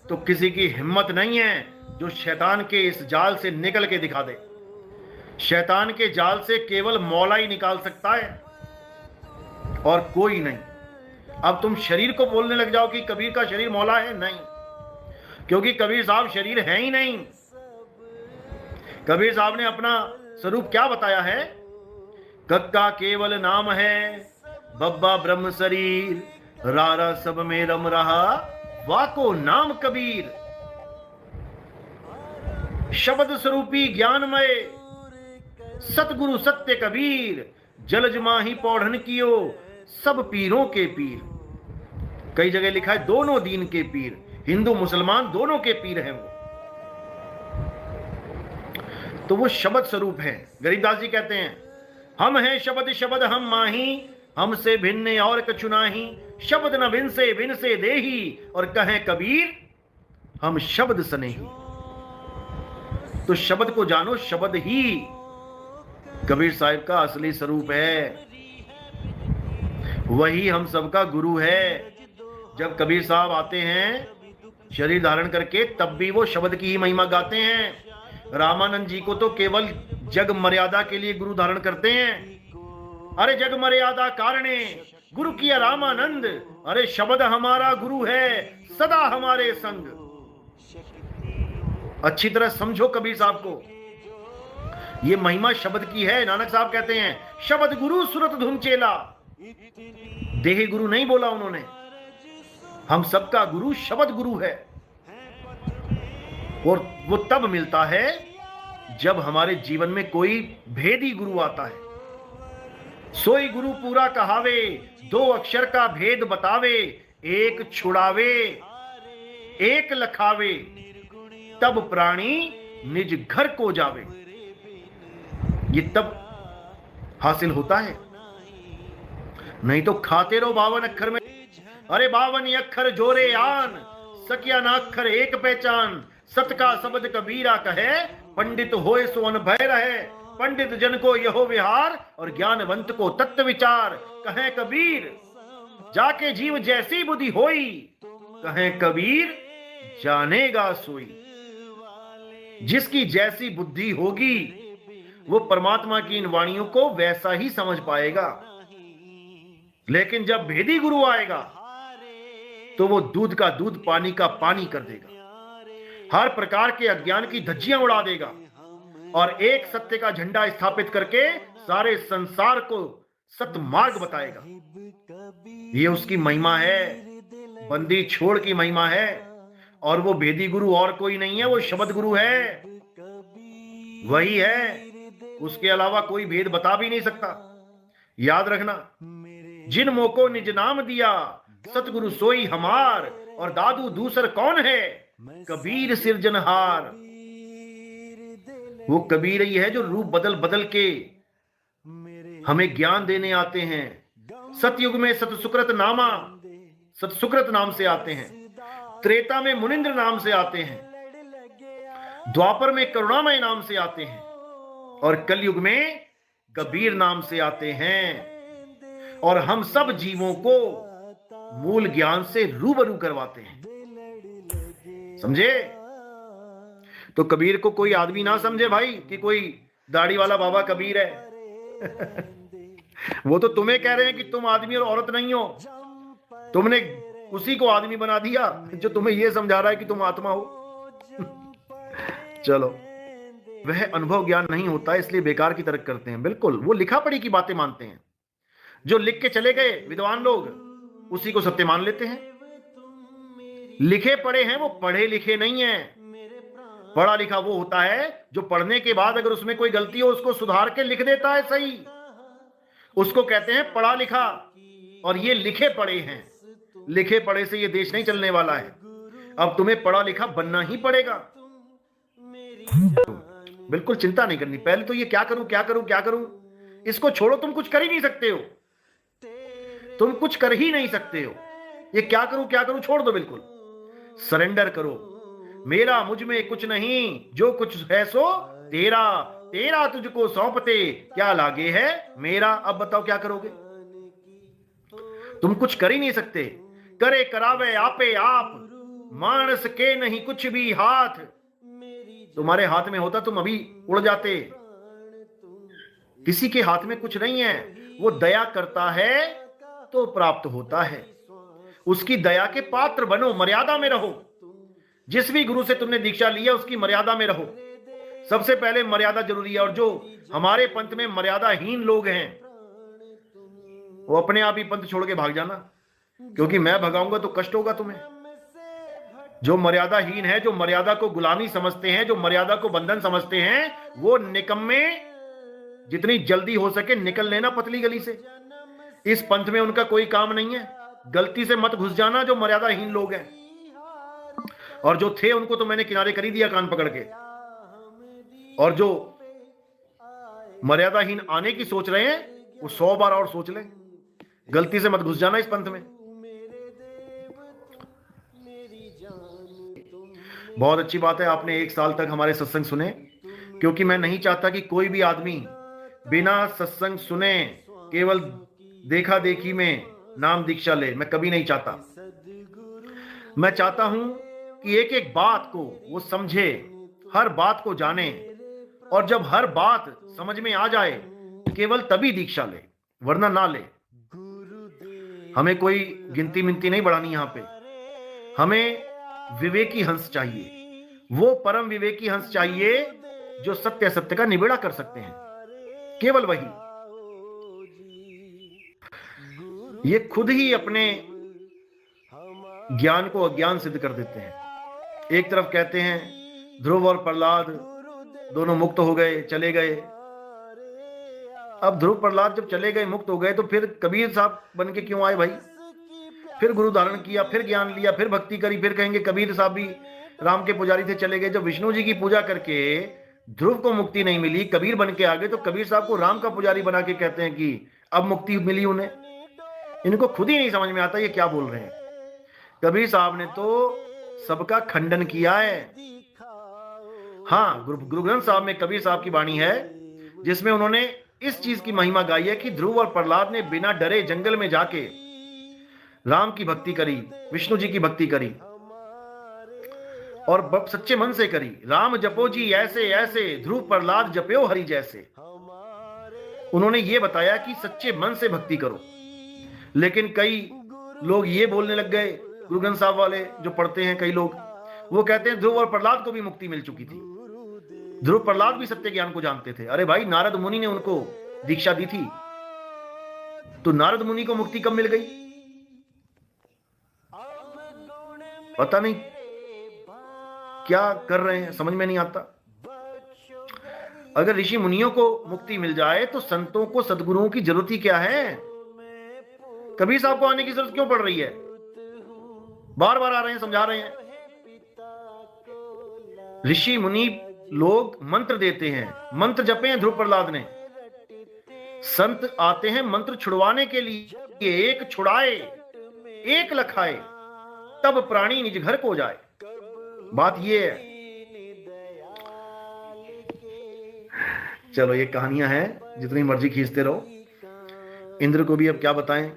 तो किसी की हिम्मत नहीं है जो शैतान के इस जाल से निकल के दिखा दे। शैतान के जाल से केवल मौला ही निकाल सकता है और कोई नहीं। अब तुम शरीर को बोलने लग जाओ कि कबीर का शरीर मौला है, नहीं, क्योंकि कबीर साहब शरीर है ही नहीं। कबीर साहब ने अपना स्वरूप क्या बताया है? कक्का केवल नाम है, बब्बा ब्रह्म शरीर, रारा सब में रम रहा, वाको नाम कबीर। शब्द स्वरूपी ज्ञानमय सतगुरु सत्य कबीर, जलज माही पौढ़न कियो सब पीरों के पीर। कई जगह लिखा है दोनों दीन के पीर, हिंदू मुसलमान दोनों के पीर हैं वो। तो वो शब्द स्वरूप है। गरीबदास जी कहते हैं हम हैं शब्द शब्द हम माही, हमसे भिन्न और कछु नाही, शब्द न भिन से देही, और कहें कबीर हम शब्द सनेही। तो शब्द को जानो, शब्द ही कबीर साहिब का असली स्वरूप है, वही हम सबका गुरु है। जब कबीर साहब आते हैं शरीर धारण करके, तब भी वो शब्द की ही महिमा गाते हैं। रामानंद जी को तो केवल जग मर्यादा के लिए गुरु धारण करते हैं। अरे जग मर्यादा कारणे गुरु किया रामानंद, अरे शब्द हमारा गुरु है सदा हमारे संग। अच्छी तरह समझो कबीर साहब को, ये महिमा शब्द की है। नानक साहब कहते हैं शब्द गुरु सुरत धुन चेला। देही गुरु नहीं बोला उन्होंने, हम सबका गुरु शब्द गुरु है। और वो तब मिलता है जब हमारे जीवन में कोई भेदी गुरु आता है। सोई गुरु पूरा कहावे, दो अक्षर का भेद बतावे, एक छुड़ावे एक लखावे, तब प्राणी निज घर को जावे। ये तब हासिल होता है, नहीं तो खाते रहो 52 अक्षर में। अरे 52 अक्षर जोरे आन, सकिया ना अक्षर एक पहचान। सत का शब्द कबीरा कहे, पंडित होए सो अनभय रहे। पंडित जन को यहो विहार, और ज्ञानवंत को तत्व विचार। कहे कबीर जाके जीव जैसी बुद्धि होई, कहे कबीर जानेगा सोई। जिसकी जैसी बुद्धि होगी वो परमात्मा की इन वाणियों को वैसा ही समझ पाएगा। लेकिन जब भेदी गुरु आएगा तो वो दूध का दूध पानी का पानी कर देगा, हर प्रकार के अज्ञान की धज्जियां उड़ा देगा और एक सत्य का झंडा स्थापित करके सारे संसार को सतमार्ग बताएगा। ये उसकी महिमा है, बंदी छोड़ की महिमा है। और वो भेदी गुरु और कोई नहीं है, वो शब्द गुरु है, वही है। उसके अलावा कोई भेद बता भी नहीं सकता। याद रखना, जिन मोह को निज नाम दिया, सतगुरु सोई हमार, और दादू दूसर कौन है, कबीर सिरजनहार। वो कबीर ही है जो रूप बदल बदल के हमें ज्ञान देने आते हैं। सतयुग में सतसुकृत नामा, सतसुकृत नाम से आते हैं। त्रेता में मुनिंद्र नाम से आते हैं। द्वापर में करुणामय नाम से आते हैं। और कलयुग में कबीर नाम से आते हैं और हम सब जीवों को मूल ज्ञान से रूबरू करवाते हैं। समझे? तो कबीर को कोई आदमी ना समझे भाई कि कोई दाढ़ी वाला बाबा कबीर है। वो तो तुम्हें कह रहे हैं कि तुम आदमी और औरत नहीं हो। तुमने उसी को आदमी बना दिया जो तुम्हें यह समझा रहा है कि तुम आत्मा हो। चलो, वह अनुभव ज्ञान नहीं होता है, इसलिए बेकार की तर्क करते हैं। बिल्कुल, वो लिखा पढ़ी की बातें मानते हैं। जो लिख के चले गए विद्वान लोग उसी को सत्य मान लेते हैं। लिखे पढ़े हैं वो पढ़े लिखे नहीं है। पढ़ा लिखा वो होता है जो पढ़ने के बाद अगर उसमें कोई गलती हो उसको सुधार के लिख देता है सही, उसको कहते हैं पढ़ा लिखा। और ये लिखे पढ़े हैं। लिखे पढ़े से ये देश नहीं चलने वाला है। अब तुम्हें पढ़ा लिखा बनना ही पड़ेगा। बिल्कुल चिंता नहीं करनी। पहले तो ये क्या करूं क्या करूं क्या करूं, इसको छोड़ो। तुम कुछ कर ही नहीं सकते हो। तुम कुछ कर ही नहीं सकते हो। ये क्या करूं छोड़ दो। बिल्कुल सरेंडर करो। मेरा मुझ में कुछ नहीं, जो कुछ है सो तेरा, तेरा तुझको सौंपते क्या लागे है मेरा। अब बताओ क्या करोगे? तुम कुछ कर ही नहीं सकते। करे करावे आपे आप, मानस के नहीं कुछ भी हाथ। तुम्हारे हाथ में होता तुम अभी उड़ जाते। किसी के हाथ में कुछ नहीं है। वो दया करता है तो प्राप्त होता है। उसकी दया के पात्र बनो, मर्यादा में रहो। जिस भी गुरु से तुमने दीक्षा ली है उसकी मर्यादा में रहो। सबसे पहले मर्यादा जरूरी है। और जो हमारे पंथ में मर्यादाहीन लोग हैं वो अपने आप ही पंथ छोड़ के भाग जाना, क्योंकि मैं भगाऊंगा तो कष्ट होगा तुम्हें। जो मर्यादाहीन है, जो मर्यादा को गुलामी समझते हैं, जो मर्यादा को बंधन समझते हैं, वो निकम्मे। जितनी जल्दी हो सके निकल लेना पतली गली से। इस पंथ में उनका कोई काम नहीं है। गलती से मत घुस जाना जो मर्यादाहीन लोग हैं। और जो थे उनको तो मैंने किनारे कर ही दिया कान पकड़ के। और जो मर्यादाहीन आने की सोच रहे हैं वो 100 बार और सोच लें। गलती से मत घुस जाना इस पंथ में। बहुत अच्छी बात है आपने 1 साल तक हमारे सत्संग सुने, क्योंकि मैं नहीं चाहता कि कोई भी आदमी बिना सत्संग सुने केवल देखा देखी में नाम दीक्षा ले। मैं कभी नहीं चाहता। मैं चाहता हूं कि एक एक बात को वो समझे, हर बात को जाने, और जब हर बात समझ में आ जाए केवल तभी दीक्षा ले, वरना ना ले। हमें कोई गिनती मिनती नहीं बढ़ानी। यहां पे हमें विवेकी हंस चाहिए। वो परम विवेकी हंस चाहिए जो सत्य सत्य का निबेड़ा कर सकते हैं। केवल वही। ये खुद ही अपने ज्ञान को अज्ञान सिद्ध कर देते हैं। एक तरफ कहते हैं ध्रुव और प्रहलाद दोनों मुक्त हो गए, चले गए। अब ध्रुव प्रहलाद जब चले गए, मुक्त हो गए, तो फिर कबीर साहब बन के क्यों आए भाई? फिर गुरु धारण किया, फिर ज्ञान लिया, फिर भक्ति करी, फिर कहेंगे कबीर साहब भी राम के पुजारी थे, चले गए। जब विष्णु जी की पूजा करके ध्रुव को मुक्ति नहीं मिली, कबीर बन के आ गए, तो कबीर साहब को राम का पुजारी बना के कहते हैं कि अब मुक्ति मिली उन्हें। इनको खुद ही नहीं समझ में आता ये क्या बोल रहे हैं। कबीर साहब ने तो सबका खंडन किया है। हाँ, गुरु ग्रंथ साहब में कबीर साहब की वाणी है जिसमें उन्होंने इस चीज की महिमा गाई है कि ध्रुव और प्रहलाद ने बिना डरे जंगल में जाके राम की भक्ति करी, विष्णु जी की भक्ति करी, और सच्चे मन से करी। राम जपो जी ऐसे ऐसे, ध्रुव प्रहलाद जपयो हरि जैसे। उन्होंने ये बताया कि सच्चे मन से भक्ति करो। लेकिन कई लोग ये बोलने लग गए, गुरु ग्रंथ साहब वाले जो पढ़ते हैं कई लोग, वो कहते हैं ध्रुव और प्रहलाद को भी मुक्ति मिल चुकी थी। ध्रुव प्रहलाद भी सत्य ज्ञान को जानते थे। अरे भाई, नारद मुनि ने उनको दीक्षा दी थी, तो नारद मुनि को मुक्ति कब मिल गई? पता नहीं क्या कर रहे हैं, समझ में नहीं आता। अगर ऋषि मुनियों को मुक्ति मिल जाए तो संतों को, सदगुरुओं की जरूरत ही क्या है? कबीर साहब को आने की जरूरत क्यों पड़ रही है? बार बार आ रहे हैं, समझा रहे हैं। ऋषि मुनि लोग मंत्र देते हैं, मंत्र जपे हैं ध्रुव प्रहलाद ने। संत आते हैं मंत्र छुड़वाने के लिए। एक छुड़ाए एक लखाए, तब प्राणी निज घर को जाए। बात ये है। चलो ये कहानियां हैं, जितनी मर्जी खींचते रहो। इंद्र को भी अब क्या बताएं।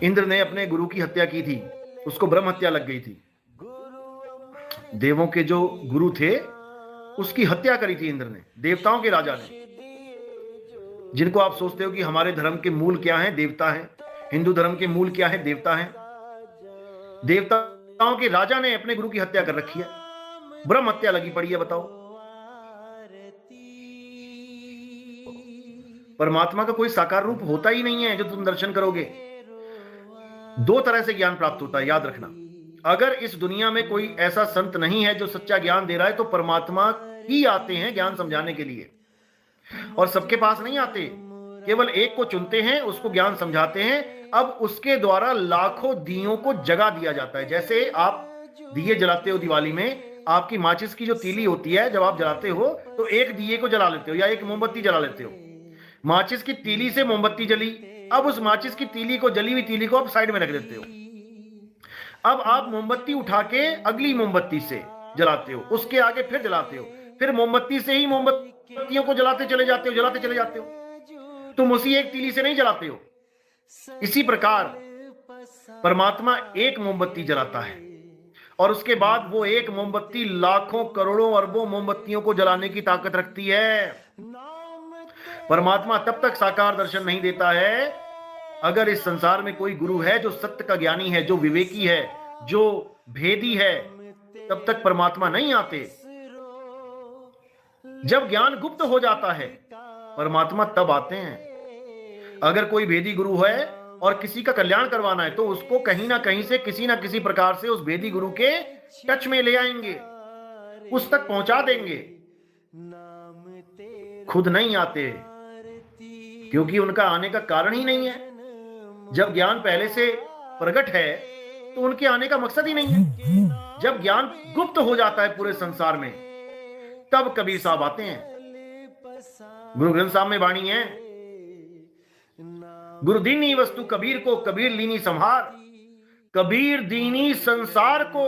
इंद्र ने अपने गुरु की हत्या की थी, उसको ब्रह्म हत्या लग गई थी। देवों के जो गुरु थे उसकी हत्या करी थी इंद्र ने, देवताओं के राजा ने, जिनको आप सोचते हो कि हमारे धर्म के मूल क्या हैं, देवता हैं। हिंदू धर्म के मूल क्या है, देवता हैं। देवताओं के राजा ने अपने गुरु की हत्या कर रखी है, ब्रह्म हत्या लगी पड़ी है। बताओ, परमात्मा का कोई साकार रूप होता ही नहीं है जो तुम दर्शन करोगे। दो तरह से ज्ञान प्राप्त होता है, याद रखना। अगर इस दुनिया में कोई ऐसा संत नहीं है जो सच्चा ज्ञान दे रहा है, तो परमात्मा ही आते हैं ज्ञान समझाने के लिए, और सबके पास नहीं आते, केवल एक को चुनते हैं, उसको ज्ञान समझाते हैं। अब उसके द्वारा लाखों दियों को जगा दिया जाता है। जैसे आप दिए जलाते हो दिवाली में, आपकी माचिस की जो तीली होती है, जब आप जलाते हो तो एक दिए को जला लेते हो या एक मोमबत्ती जला लेते हो। माचिस की तीली से मोमबत्ती जली, अब उस माचिस की तीली को, जली हुई तीली को आप साइड में रख देते हो। अब आप मोमबत्ती उठा के अगली मोमबत्ती से जलाते हो, उसके आगे फिर जलाते हो, फिर मोमबत्ती से ही मोमबत्तियों को जलाते चले जाते हो, जलाते चले जाते हो। तुम उसी एक तीली से नहीं जलाते हो। इसी प्रकार परमात्मा एक मोमबत्ती जलाता है, और उसके बाद वो एक मोमबत्ती लाखों करोड़ों अरबों मोमबत्तियों को जलाने की ताकत रखती है। परमात्मा तब तक साकार दर्शन नहीं देता है अगर इस संसार में कोई गुरु है जो सत्य का ज्ञानी है, जो विवेकी है, जो भेदी है, तब तक परमात्मा नहीं आते। जब ज्ञान गुप्त हो जाता है परमात्मा तब आते हैं। अगर कोई भेदी गुरु है और किसी का कल्याण करवाना है, तो उसको कहीं ना कहीं से, किसी ना किसी प्रकार से उस भेदी गुरु के टच में ले आएंगे, उस तक पहुंचा देंगे। खुद नहीं आते, क्योंकि उनका आने का कारण ही नहीं है। जब ज्ञान पहले से प्रकट है तो उनके आने का मकसद ही नहीं है। जब ज्ञान गुप्त हो जाता है पूरे संसार में, तब कबीर साहब आते हैं। गुरु ग्रंथ साहब में वाणी है, गुरु दीनी वस्तु कबीर को, कबीर लीनी संहार। कबीर दीनी संसार को,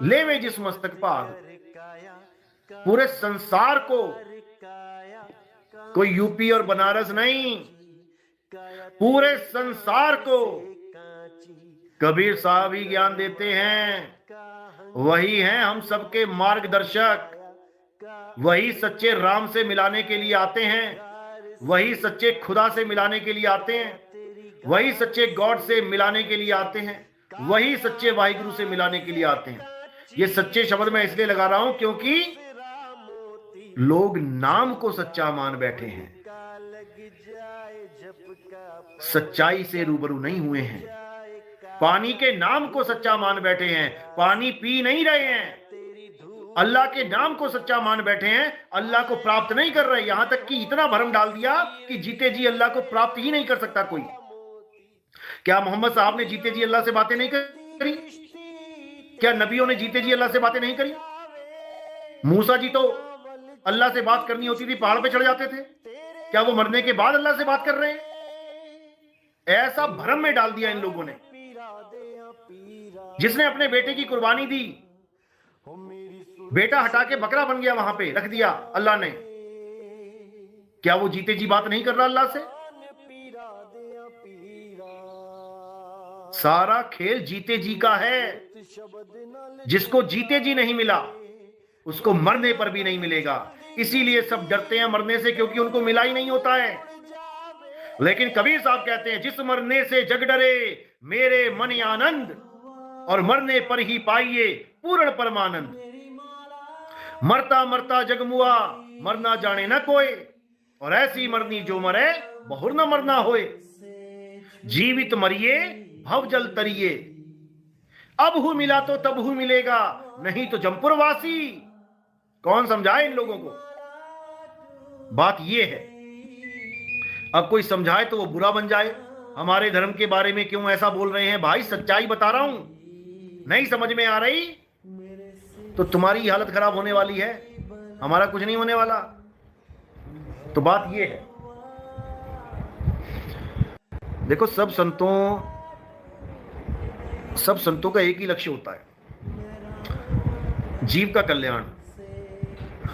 लेवे जिस मस्तक भाग। पूरे संसार को, कोई यूपी और बनारस नहीं, पूरे संसार को कबीर साहब ही ज्ञान देते हैं। वही हैं हम सबके मार्गदर्शक, वही सच्चे राम से मिलाने के लिए आते हैं, वही सच्चे खुदा से मिलाने के लिए आते हैं, वही सच्चे गॉड से मिलाने के लिए आते हैं, वही सच्चे वाहिगुरु से मिलाने के लिए आते हैं। ये सच्चे शब्द मैं इसलिए लगा रहा हूं क्योंकि लोग नाम को सच्चा मान बैठे हैं, सच्चाई से रूबरू नहीं हुए हैं। पानी के नाम को सच्चा मान बैठे हैं, पानी पी नहीं रहे हैं। अल्लाह के नाम को सच्चा मान बैठे हैं, अल्लाह को प्राप्त नहीं कर रहे। यहां तक कि इतना भरम डाल दिया कि जीते जी अल्लाह को प्राप्त ही नहीं कर सकता कोई। क्या मोहम्मद साहब ने जीते जी अल्लाह से बातें नहीं करी? क्या नबियों ने जीते जी अल्लाह से बातें नहीं करी? मूसा जी तो अल्लाह से बात करनी होती थी पहाड़ पे चढ़ जाते थे, क्या वो मरने के बाद अल्लाह से बात कर रहे हैं? ऐसा भ्रम में डाल दिया इन लोगों ने। जिसने अपने बेटे की कुर्बानी दी, बेटा हटा के बकरा बन गया, वहां पे रख दिया अल्लाह ने, क्या वो जीते जी बात नहीं कर रहा अल्लाह से? सारा खेल जीते जी का है। जिसको जीते जी नहीं मिला उसको मरने पर भी नहीं मिलेगा। इसीलिए सब डरते हैं मरने से, क्योंकि उनको मिला ही नहीं होता है। लेकिन कबीर साहब कहते हैं, जिस मरने से जग डरे मेरे मन आनंद, और मरने पर ही पाइए पूर्ण परमानंद। मरता मरता जग मुआ, मरना जाने न कोई, और ऐसी मरनी जो मरे बहुर न मरना होए। जीवित मरिए भव जल तरिए, अब हु मिला तो तब हु मिलेगा, नहीं तो जमपुर वासी। कौन समझाए इन लोगों को? बात यह है। अब कोई समझाए तो वो बुरा बन जाए। हमारे धर्म के बारे में क्यों ऐसा बोल रहे हैं? भाई सच्चाई बता रहा हूं, नहीं समझ में आ रही तो तुम्हारी हालत खराब होने वाली है, हमारा कुछ नहीं होने वाला। तो बात यह है, देखो सब संतों का एक ही लक्ष्य होता है, जीव का कल्याण।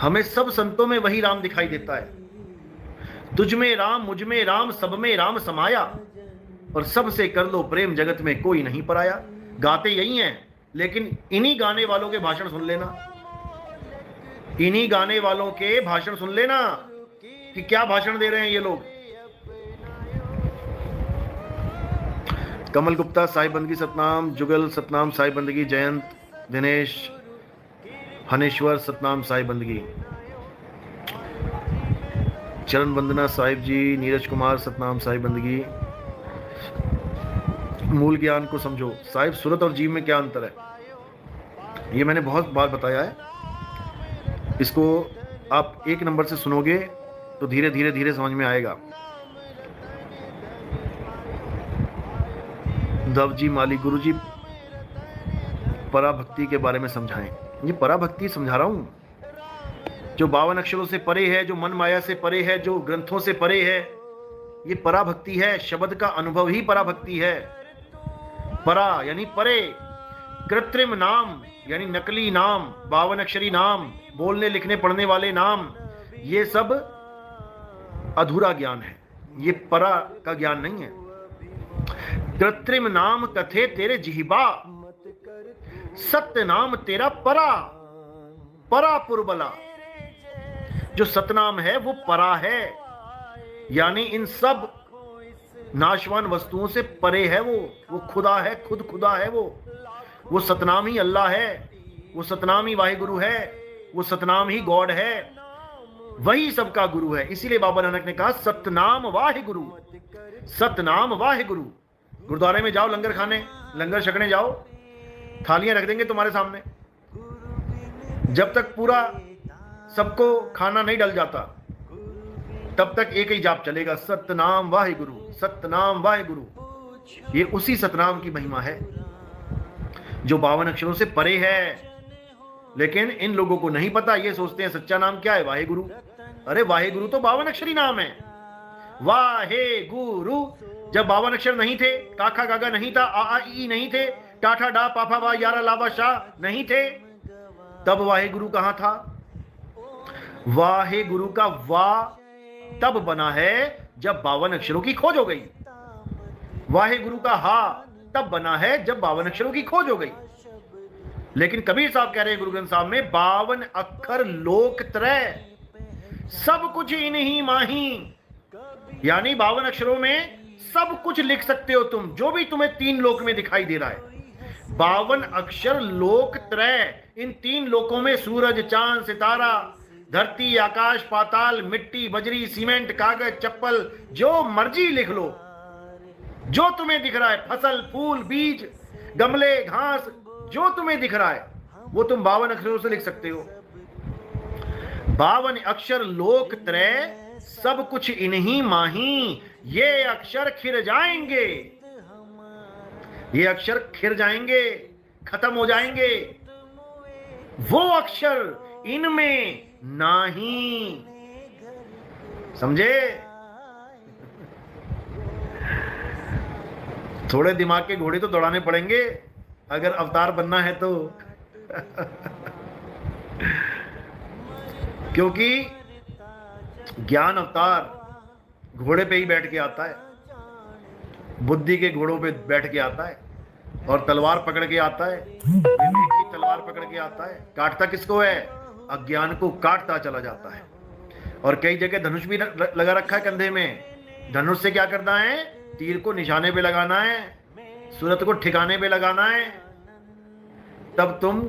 हमें सब संतों में वही राम दिखाई देता है। तुझ में राम, मुझ में राम, सब में राम समाया, और सबसे कर लो प्रेम, जगत में कोई नहीं पराया। गाते यही हैं, लेकिन इन्हीं गाने वालों के भाषण सुन लेना, इन्हीं गाने वालों के भाषण सुन लेना कि क्या भाषण दे रहे हैं ये लोग। कमल गुप्ता साई बंदगी सतनाम, जुगल सतनाम साई बंदगी, जयंत, दिनेश, हनेश्वर सतनाम साई बंदगी, चरण वंदना साहिब जी, नीरज कुमार सतनाम साई बंदगी। मूल ज्ञान को समझो साहिब, सूरत और जीव में क्या अंतर है, ये मैंने बहुत बार बताया है। इसको आप एक नंबर से सुनोगे तो धीरे धीरे धीरे समझ में आएगा। दवजी माली, गुरु जी पराभक्ति के बारे में समझाएं। ये पराभक्ति समझा रहा हूं, जो 52 अक्षरों से परे है, जो मन माया से परे है, जो ग्रंथों से परे है, ये पराभक्ति है। शब्द का अनुभव ही पराभक्ति है। परा यानी परे, कृत्रिम नाम यानी नकली नाम, 52 अक्षरी नाम, बोलने लिखने पढ़ने वाले नाम, ये सब अधूरा ज्ञान है, ये परा का ज्ञान नहीं है। कृत्रिम नाम कथे तेरे जिह्वा, सत्य नाम तेरा परा, परा पुरबला। जो सतनाम है वो परा है, यानी इन सब नाशवान वस्तुओं से परे है। वो खुदा है, खुद खुदा है। वो सतनाम ही अल्लाह है, वो सतनाम ही वाहिगुरु है, वो सतनाम ही गॉड है, वही सबका गुरु है। इसीलिए बाबा नानक ने कहा सतनाम वाहिगुरु, सतनाम वाहिगुरु। गुरुद्वारे में जाओ, लंगर खाने, लंगर छकने जाओ, थालियां रख देंगे तुम्हारे सामने। जब तक पूरा सबको खाना नहीं डल जाता तब तक एक ही जाप चलेगा, सतनाम वाहिगुरु, सतनाम वाहिगुरु। ये उसी सतनाम की महिमा है जो 52 अक्षरों से परे है। लेकिन इन लोगों को नहीं पता, ये सोचते हैं सच्चा नाम क्या है, वाहिगुरु। अरे वाहिगुरु तो 52 अक्षरी नाम है। वाहेगुरु, जब 52 अक्षर नहीं थे, काखा गागा नहीं था, आ ई नहीं थे, टाठा डा पाफा वा यारा लावा शाह नहीं थे, तब वाहेगुरु कहां था। वाहेगुरु का वा तब बना है जब 52 अक्षरों की खोज हो गई। वाहेगुरु का हा तब बना है जब 52 अक्षरों की खोज हो गई। लेकिन कबीर साहब कह रहे हैं गुरु ग्रंथ साहब में, 52 अक्षर लोक त्रय, सब कुछ इन्हीं माही। यानी 52 अक्षरों में सब कुछ लिख सकते हो तुम, जो भी तुम्हें 3 लोक में दिखाई दे रहा है। 52 अक्षर लोक त्रय, इन 3 लोकों में सूरज, चांद, सितारा, धरती, आकाश, पाताल, मिट्टी, बजरी, सीमेंट, कागज, चप्पल, जो मर्जी लिख लो, जो तुम्हें दिख रहा है, फसल, फूल, बीज, गमले, घास, जो तुम्हें दिख रहा है वो तुम 52 अक्षरों से लिख सकते हो। 52 अक्षर लोक त्रय, सब कुछ इन्हीं माही, ये अक्षर खिर जाएंगे, ये अक्षर खिर जाएंगे, खत्म हो जाएंगे, वो अक्षर इनमें नहीं। समझे? थोड़े दिमाग के घोड़े तो दौड़ाने पड़ेंगे अगर अवतार बनना है तो क्योंकि ज्ञान अवतार घोड़े पे ही बैठ के आता है, बुद्धि के घोड़ों पे बैठ के आता है, और तलवार पकड़ के आता है, विवेक की तलवार पकड़ के आता है। काटता किसको है? अज्ञान को काटता चला जाता है। और कई जगह धनुष भी लगा रखा है कंधे में। धनुष से क्या करना है? तीर को निशाने पे लगाना है, सूरत को ठिकाने पे लगाना है, तब तुम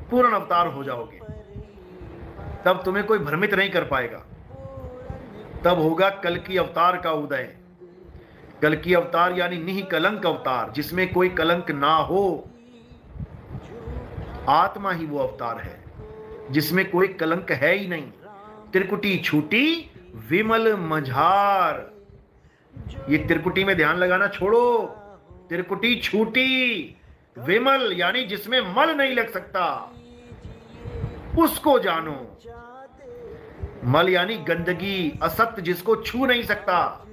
पूर्ण अवतार हो जाओगे। तब तुम्हें कोई भ्रमित नहीं कर पाएगा। तब होगा कल की अवतार का उदय। कल की अवतार यानी निःकलंक अवतार, जिसमें कोई कलंक ना हो। आत्मा ही वो अवतार है जिसमें कोई कलंक है ही नहीं। त्रिकुटी छूटी विमल मझार, ये त्रिकुटी में ध्यान लगाना छोड़ो। त्रिकुटी छूटी, विमल यानी जिसमें मल नहीं लग सकता, उसको जानो। मल यानी गंदगी, असत्य जिसको छू नहीं सकता,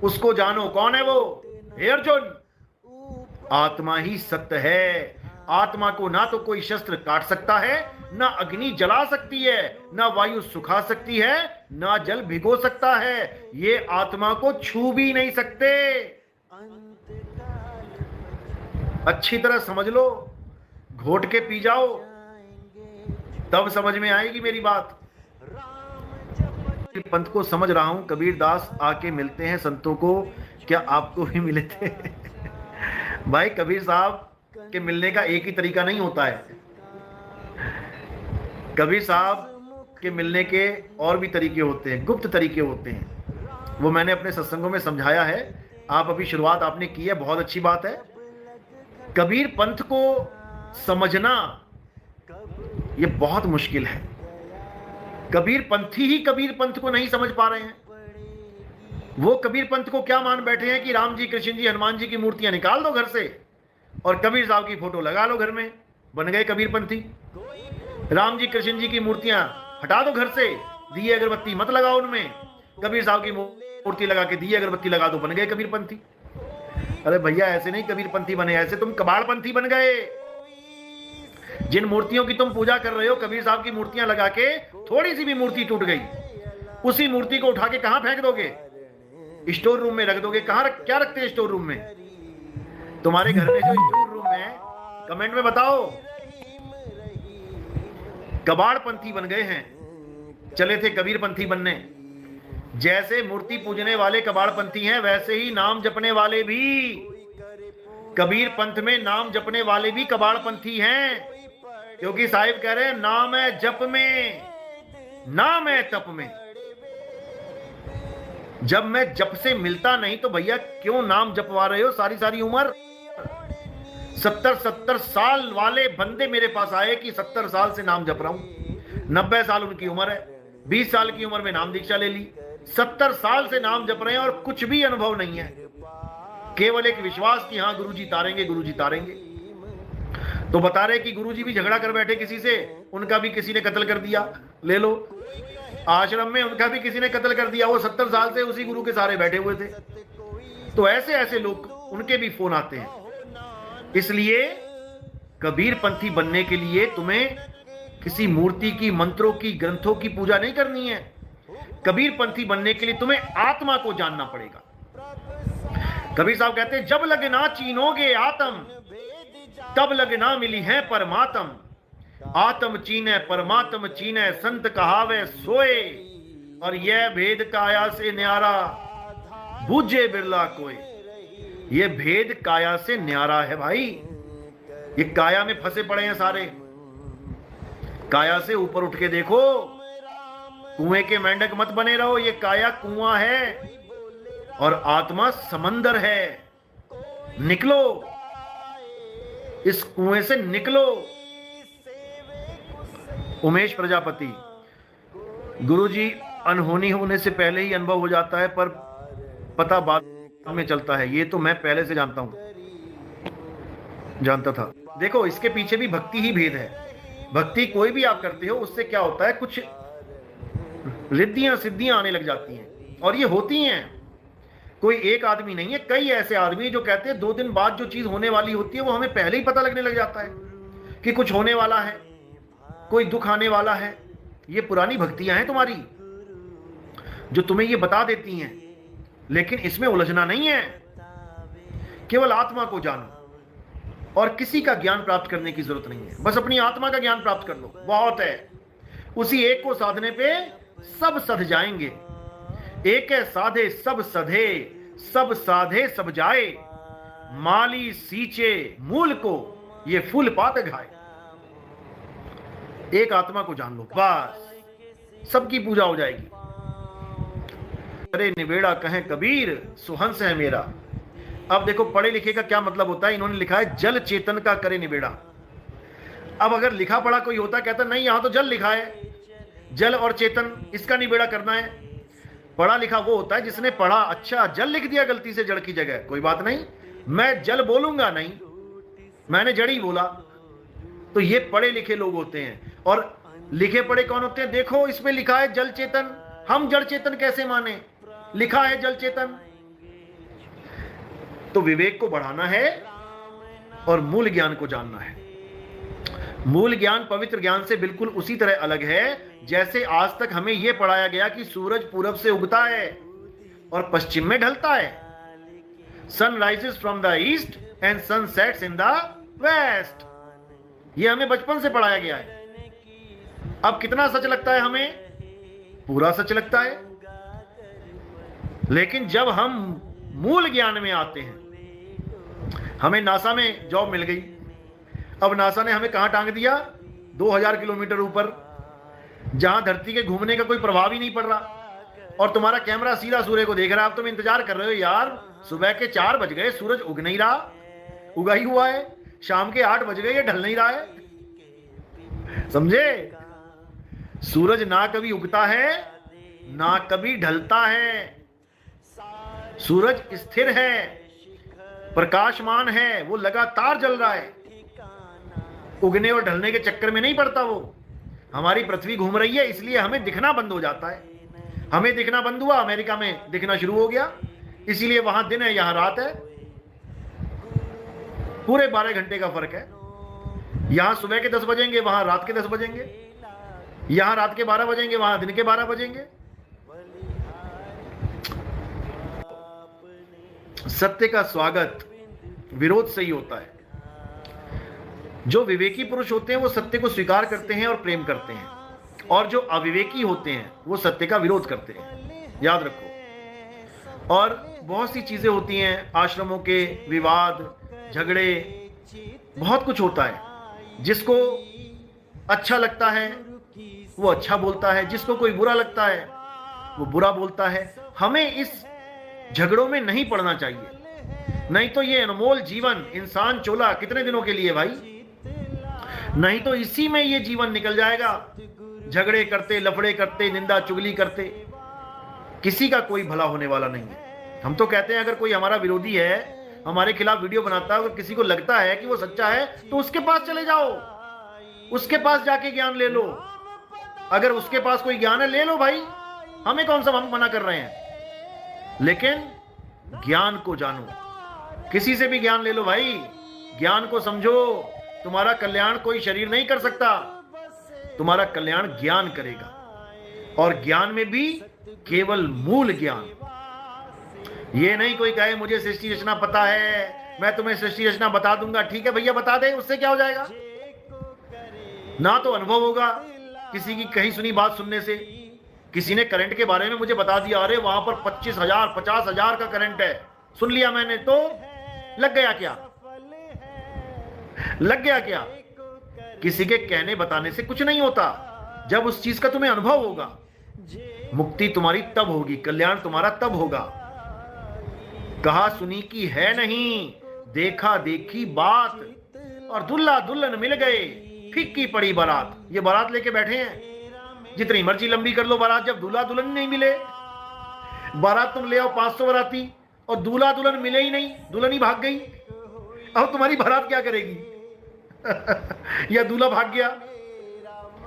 उसको जानो। कौन है वो? हे अर्जुन, आत्मा ही सत्य है। आत्मा को ना तो कोई शस्त्र काट सकता है, ना अग्नि जला सकती है, ना वायु सुखा सकती है, ना जल भिगो सकता है। ये आत्मा को छू भी नहीं सकते। अच्छी तरह समझ लो, घोट के पी जाओ, तब समझ में आएगी मेरी बात। पंथ को समझ रहा हूं। कबीर दास आके मिलते हैं संतों को, क्या आपको भी मिले थे? भाई कबीर साहब के मिलने का एक ही तरीका नहीं होता है। कबीर साहब के मिलने के और भी तरीके होते हैं, गुप्त तरीके होते हैं। वो मैंने अपने सत्संगों में समझाया है। आप अभी शुरुआत आपने की है, बहुत अच्छी बात है। कबीर पंथ को समझना ये बहुत मुश्किल है। कबीर पंथी ही कबीर पंथ को नहीं समझ पा रहे हैं। वो कबीर पंथ को क्या मान बैठे हैं कि राम जी, कृष्ण जी, हनुमान जी की मूर्तियां निकाल दो घर से और कबीर साहब की फोटो लगा लो घर में, बन गए कबीर पंथी। राम जी, कृष्ण जी की मूर्तियां हटा दो घर से, दिए अगरबत्ती मत लगाओ उनमें, कबीर साहब की मूर्ति लगा के दिए अगरबत्ती लगा दो, बन गए कबीर पंथी। अरे भैया ऐसे नहीं कबीर पंथी बने, ऐसे तुम कबाड़ पंथी बन गए। जिन मूर्तियों की तुम पूजा कर रहे हो, कबीर साहब की मूर्तियां लगा के थोड़ी सी भी मूर्ति टूट गई, उसी मूर्ति को उठा के कहां फेंक दोगे? स्टोर रूम में रख दोगे। क्या रखते हैं स्टोर रूम में? तुम्हारे घर में जो स्टोर रूम है, कमेंट में बताओ। कबाड़ पंथी बन गए हैं, चले थे कबीर पंथी बनने। जैसे मूर्ति पूजने वाले कबाड़ पंथी हैं, वैसे ही नाम जपने वाले भी, कबीर पंथ में नाम जपने वाले भी कबाड़ पंथी हैं। क्योंकि साहिब कह रहे हैं नाम है जप में, नाम है तप में। जब मैं जप से मिलता नहीं तो भैया क्यों नाम जपवा रहे हो सारी सारी उम्र? 70 साल वाले बंदे मेरे पास आए कि 70 साल से नाम जप रहा हूं। 90 साल उनकी उम्र है, 20 साल की उम्र में नाम दीक्षा ले ली, 70 साल से नाम जप रहे हैं और कुछ भी अनुभव नहीं है। केवल एक विश्वास कि हाँ गुरुजी तारेंगे, गुरुजी तारेंगे। तो बता रहे कि गुरुजी भी झगड़ा कर बैठे किसी से, उनका भी किसी ने कत्ल कर दिया। ले लो, आश्रम में उनका भी किसी ने कत्ल कर दिया। वो 70 साल से उसी गुरु के सहारे बैठे हुए थे। तो ऐसे ऐसे लोग, उनके भी फोन आते हैं। इसलिए कबीर पंथी बनने के लिए तुम्हें किसी मूर्ति की, मंत्रों की, ग्रंथों की पूजा नहीं करनी है। कबीर पंथी बनने के लिए तुम्हें आत्मा को जानना पड़ेगा। कबीर साहब कहते हैं जब लग ना चीनोगे आत्म, तब लग ना मिली है परमात्म। आत्म चीने परमात्म चीने, संत कहावे सोए, और यह भेद काया से न्यारा, बूझे बिरला कोई। ये भेद काया से न्यारा है भाई। ये काया में फंसे पड़े हैं सारे। काया से ऊपर उठ के देखो, कुएं के मेंढक मत बने रहो। ये काया कुआं है और आत्मा समंदर है। निकलो, इस कुएं से निकलो। उमेश प्रजापति, गुरुजी अनहोनी होने से पहले ही अनुभव हो जाता है, पर पता बाद में चलता है। ये तो मैं पहले से जानता हूं, जानता था। देखो इसके पीछे भी भक्ति ही भेद है। भक्ति कोई भी आप करते हो, उससे क्या होता है, कुछ रिद्धियां सिद्धियां आने लग जाती हैं, और ये होती हैं। कोई एक आदमी नहीं है, कई ऐसे आदमी जो कहते हैं 2 दिन बाद जो चीज होने वाली होती है वो हमें पहले ही पता लगने लग जाता है कि कुछ होने वाला है, कोई दुख आने वाला है। ये पुरानी भक्तियां हैं तुम्हारी, जो तुम्हें ये बता देती हैं। लेकिन इसमें उलझना नहीं है। केवल आत्मा को जानो, और किसी का ज्ञान प्राप्त करने की जरूरत नहीं है। बस अपनी आत्मा का ज्ञान प्राप्त कर लो, बहुत है। उसी एक को साधने पे सब सध जाएंगे। एक साधे सब सधे, सब साधे सब जाए। माली सींचे मूल को, ये फूल पात घाए। एक आत्मा को जान लो, बस सबकी पूजा हो जाएगी। अरे निबेड़ा कहें कबीर, सुहंस है मेरा। अब देखो पढ़े लिखे का क्या मतलब होता है। इन्होंने लिखा है जल चेतन का करे निबेड़ा। अब अगर लिखा पढ़ा कोई होता, कहता नहीं यहां तो जल लिखा है, जल और चेतन इसका निबेड़ा करना है। पढ़ा लिखा वो होता है जिसने पढ़ा, अच्छा जल लिख दिया गलती से जड़ की जगह, कोई बात नहीं, मैं जल बोलूंगा नहीं, मैंने जड़ ही बोला। तो ये पढ़े लिखे लोग होते हैं। और लिखे पढ़े कौन होते हैं? देखो इसमें लिखा है जल चेतन, हम जड़ चेतन कैसे माने? लिखा है जल चेतन। तो विवेक को बढ़ाना है और मूल ज्ञान को जानना है। मूल ज्ञान पवित्र ज्ञान से बिल्कुल उसी तरह अलग है जैसे आज तक हमें यह पढ़ाया गया कि सूरज पूरब से उगता है और पश्चिम में ढलता है। Sun rises from the east and sun sets in the west. यह हमें बचपन से पढ़ाया गया है। अब कितना सच लगता है हमें? पूरा सच लगता है। लेकिन जब हम मूल ज्ञान में आते हैं, हमें नासा में जॉब मिल गई। अब नासा ने हमें कहां टांग दिया? 2000 किलोमीटर ऊपर, जहां धरती के घूमने का कोई प्रभाव ही नहीं पड़ रहा और तुम्हारा कैमरा सीधा सूर्य को देख रहा है। अब तुम इंतजार कर रहे हो, यार सुबह के 4 बज गए, सूरज उग नहीं रहा, उगा ही हुआ है। शाम के 8 बज गए, ये ढल नहीं रहा है। समझे? सूरज ना कभी उगता है ना कभी ढलता है। सूरज स्थिर है, प्रकाशमान है, वो लगातार जल रहा है। उगने और ढलने के चक्कर में नहीं पड़ता वो। हमारी पृथ्वी घूम रही है, इसलिए हमें दिखना बंद हो जाता है। हमें दिखना बंद हुआ, अमेरिका में दिखना शुरू हो गया, इसीलिए वहां दिन है, यहां रात है। पूरे 12 घंटे का फर्क है। यहां सुबह के 10 बजेंगे, वहां रात के 10 बजेंगे। यहां रात के 12 बजेंगे, वहां दिन के 12 बजेंगे। सत्य का स्वागत विरोध से ही होता है। जो विवेकी पुरुष होते हैं वो सत्य को स्वीकार करते हैं और प्रेम करते हैं, और जो अविवेकी होते हैं वो सत्य का विरोध करते हैं। याद रखो। और बहुत सी चीजें होती हैं, आश्रमों के विवाद, झगड़े, बहुत कुछ होता है। जिसको अच्छा लगता है वो अच्छा बोलता है, जिसको कोई बुरा लगता है वो बुरा बोलता है। हमें इस झगड़ों में नहीं पड़ना चाहिए, नहीं तो ये अनमोल जीवन इंसान चोला कितने दिनों के लिए भाई? नहीं तो इसी में ये जीवन निकल जाएगा, झगड़े करते, लफड़े करते, निंदा चुगली करते। किसी का कोई भला होने वाला नहीं है। हम तो कहते हैं अगर कोई हमारा विरोधी है, हमारे खिलाफ वीडियो बनाता है, अगर किसी को लगता है कि वो सच्चा है तो उसके पास चले जाओ, उसके पास जाके ज्ञान ले लो। अगर उसके पास कोई ज्ञान है ले लो भाई, हमें कौन सा हम मना कर रहे हैं। लेकिन ज्ञान को जानो, किसी से भी ज्ञान ले लो भाई, ज्ञान को समझो। तुम्हारा कल्याण कोई शरीर नहीं कर सकता, तुम्हारा कल्याण ज्ञान करेगा। और ज्ञान में भी केवल मूल ज्ञान। ये नहीं कोई कहे मुझे सृष्टि रचना पता है, मैं तुम्हें सृष्टि रचना बता दूंगा। ठीक है भैया बता दे, उससे क्या हो जाएगा? ना तो अनुभव होगा किसी की कहीं सुनी बात सुनने से। किसी ने करंट के बारे में मुझे बता दिया, अरे वहां पर 25,000 50,000 का करंट है, सुन लिया मैंने, तो लग गया क्या? लग गया क्या? किसी के कहने बताने से कुछ नहीं होता। जब उस चीज का तुम्हें अनुभव होगा, मुक्ति तुम्हारी तब होगी, कल्याण तुम्हारा तब होगा। कहा सुनी की है नहीं, देखा देखी बात, और दुल्हा दुल्हन मिल गए, फीकी पड़ी बारात। ये बारात लेके बैठे हैं, जितनी मर्जी लंबी कर लो बारात, जब दूल्हा दुल्हन नहीं मिले। बारात तुम ले आओ 500 बाराती और दूल्हा दुल्हन मिले ही नहीं, दुल्हन ही भाग गई। अब तुम्हारी बारात क्या करेगी? या दूल्हा भाग गया।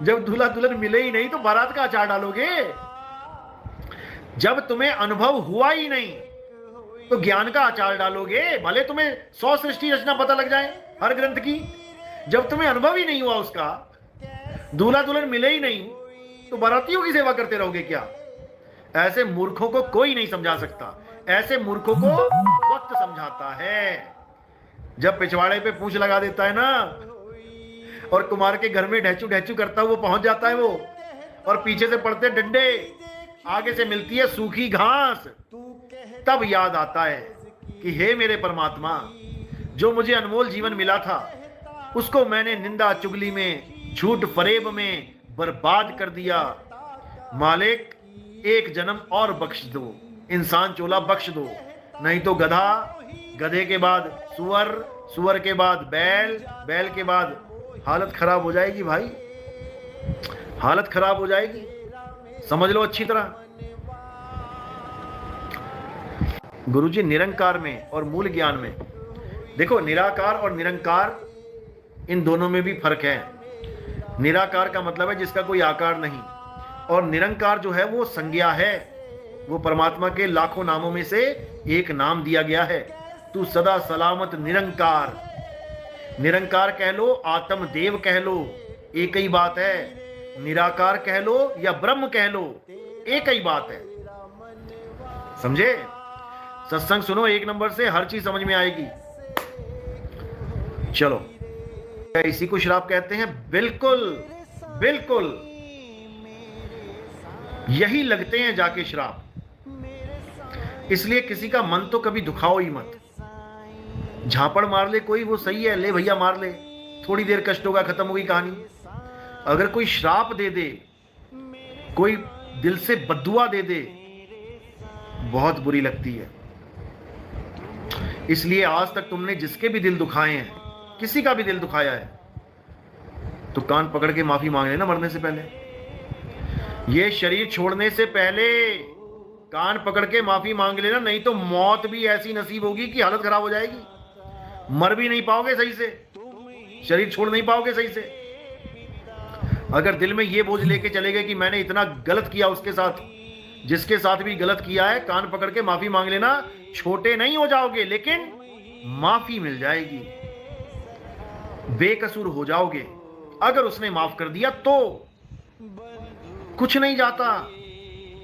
जब दूल्हा दुल्हन मिले ही नहीं तो बारात का अचार डालोगे? जब तुम्हें अनुभव हुआ ही नहीं तो ज्ञान का अचार डालोगे? भले तुम्हें 100 सृष्टि रचना पता लग जाए हर ग्रंथ की, जब तुम्हें अनुभव ही नहीं हुआ उसका, दूल्हा दुल्हन मिले ही नहीं, तो बारातियों की सेवा करते रहोगे क्या? ऐसे मूर्खों को कोई नहीं समझा सकता। ऐसे मूर्खों को वक्त समझाता है। जब पिछवाड़े पे पूंछ लगा देता है ना, और कुमार के घर में ढेचू ढेचू करता वो पहुंच जाता है वो, और पीछे से पड़ते डंडे, आगे से मिलती है सूखी घास, तब याद आता है कि हे मेरे परमात्मा, जो मुझे अनमोल जीवन मिला था उसको मैंने निंदा चुगली में, झूठ फरेब में बर्बाद कर दिया। मालिक एक जन्म और बख्श दो, इंसान चोला बख्श दो, नहीं तो गधा, गधे के बाद सुअर, सुअर के बाद बैल, बैल के बाद हालत खराब हो जाएगी भाई, हालत खराब हो जाएगी। समझ लो अच्छी तरह। गुरुजी निरंकार में और मूल ज्ञान में देखो, निराकार और निरंकार इन दोनों में भी फर्क है। निराकार का मतलब है जिसका कोई आकार नहीं, और निरंकार जो है वो संज्ञा है, वो परमात्मा के लाखों नामों में से एक नाम दिया गया है। तू सदा सलामत निरंकार। निरंकार कह लो, आत्मदेव कह लो, एक ही बात है। निराकार कह लो या ब्रह्म कह लो, एक ही बात है। समझे? सत्संग सुनो एक नंबर से, हर चीज समझ में आएगी। चलो, क्या इसी को श्राप कहते हैं? बिल्कुल बिल्कुल, यही लगते हैं जाके श्राप। इसलिए किसी का मन तो कभी दुखाओ ही मत। झापड़ मार ले कोई, वो सही है, ले भैया मार ले, थोड़ी देर कष्ट होगा, खत्म होगी कहानी। अगर कोई श्राप दे दे, कोई दिल से बद्दुआ दे दे, बहुत बुरी लगती है। इसलिए आज तक तुमने जिसके भी दिल दुखाए हैं, किसी का भी दिल दुखाया है, तो कान पकड़ के माफी मांग लेना मरने से पहले। ये शरीर छोड़ने से पहले कान पकड़ के माफी मांग लेना, नहीं तो मौत भी ऐसी नसीब होगी कि हालत खराब हो जाएगी। मर भी नहीं पाओगे सही से, शरीर छोड़ नहीं पाओगे सही से। अगर दिल में ये बोझ लेके चले गए कि मैंने इतना गलत किया उसके साथ, जिसके साथ भी गलत किया है, कान पकड़ के माफी मांग लेना। छोटे नहीं हो जाओगे, लेकिन माफी मिल जाएगी, बेकसूर हो जाओगे। अगर उसने माफ कर दिया तो कुछ नहीं जाता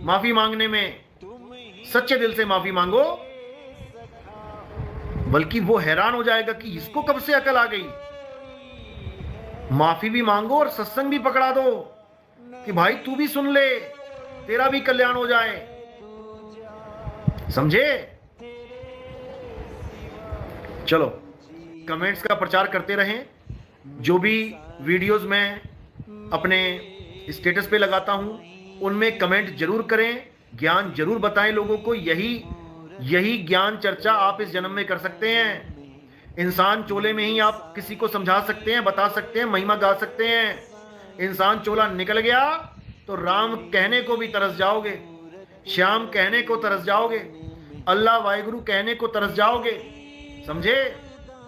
माफी मांगने में। सच्चे दिल से माफी मांगो, बल्कि वो हैरान हो जाएगा कि इसको कब से अकल आ गई। माफी भी मांगो और सत्संग भी पकड़ा दो कि भाई तू भी सुन ले, तेरा भी कल्याण हो जाए। समझे? चलो, कमेंट्स का प्रचार करते रहें। जो भी वीडियोस मैं अपने स्टेटस पे लगाता हूं, उनमें कमेंट जरूर करें, ज्ञान जरूर बताएं लोगों को। यही ज्ञान चर्चा आप इस जन्म में कर सकते हैं। इंसान चोले में ही आप किसी को समझा सकते हैं, बता सकते हैं, महिमा गा सकते हैं। इंसान चोला निकल गया तो राम कहने को भी तरस जाओगे, श्याम कहने को तरस जाओगे, अल्लाह वाहिगुरु कहने को तरस जाओगे। समझे?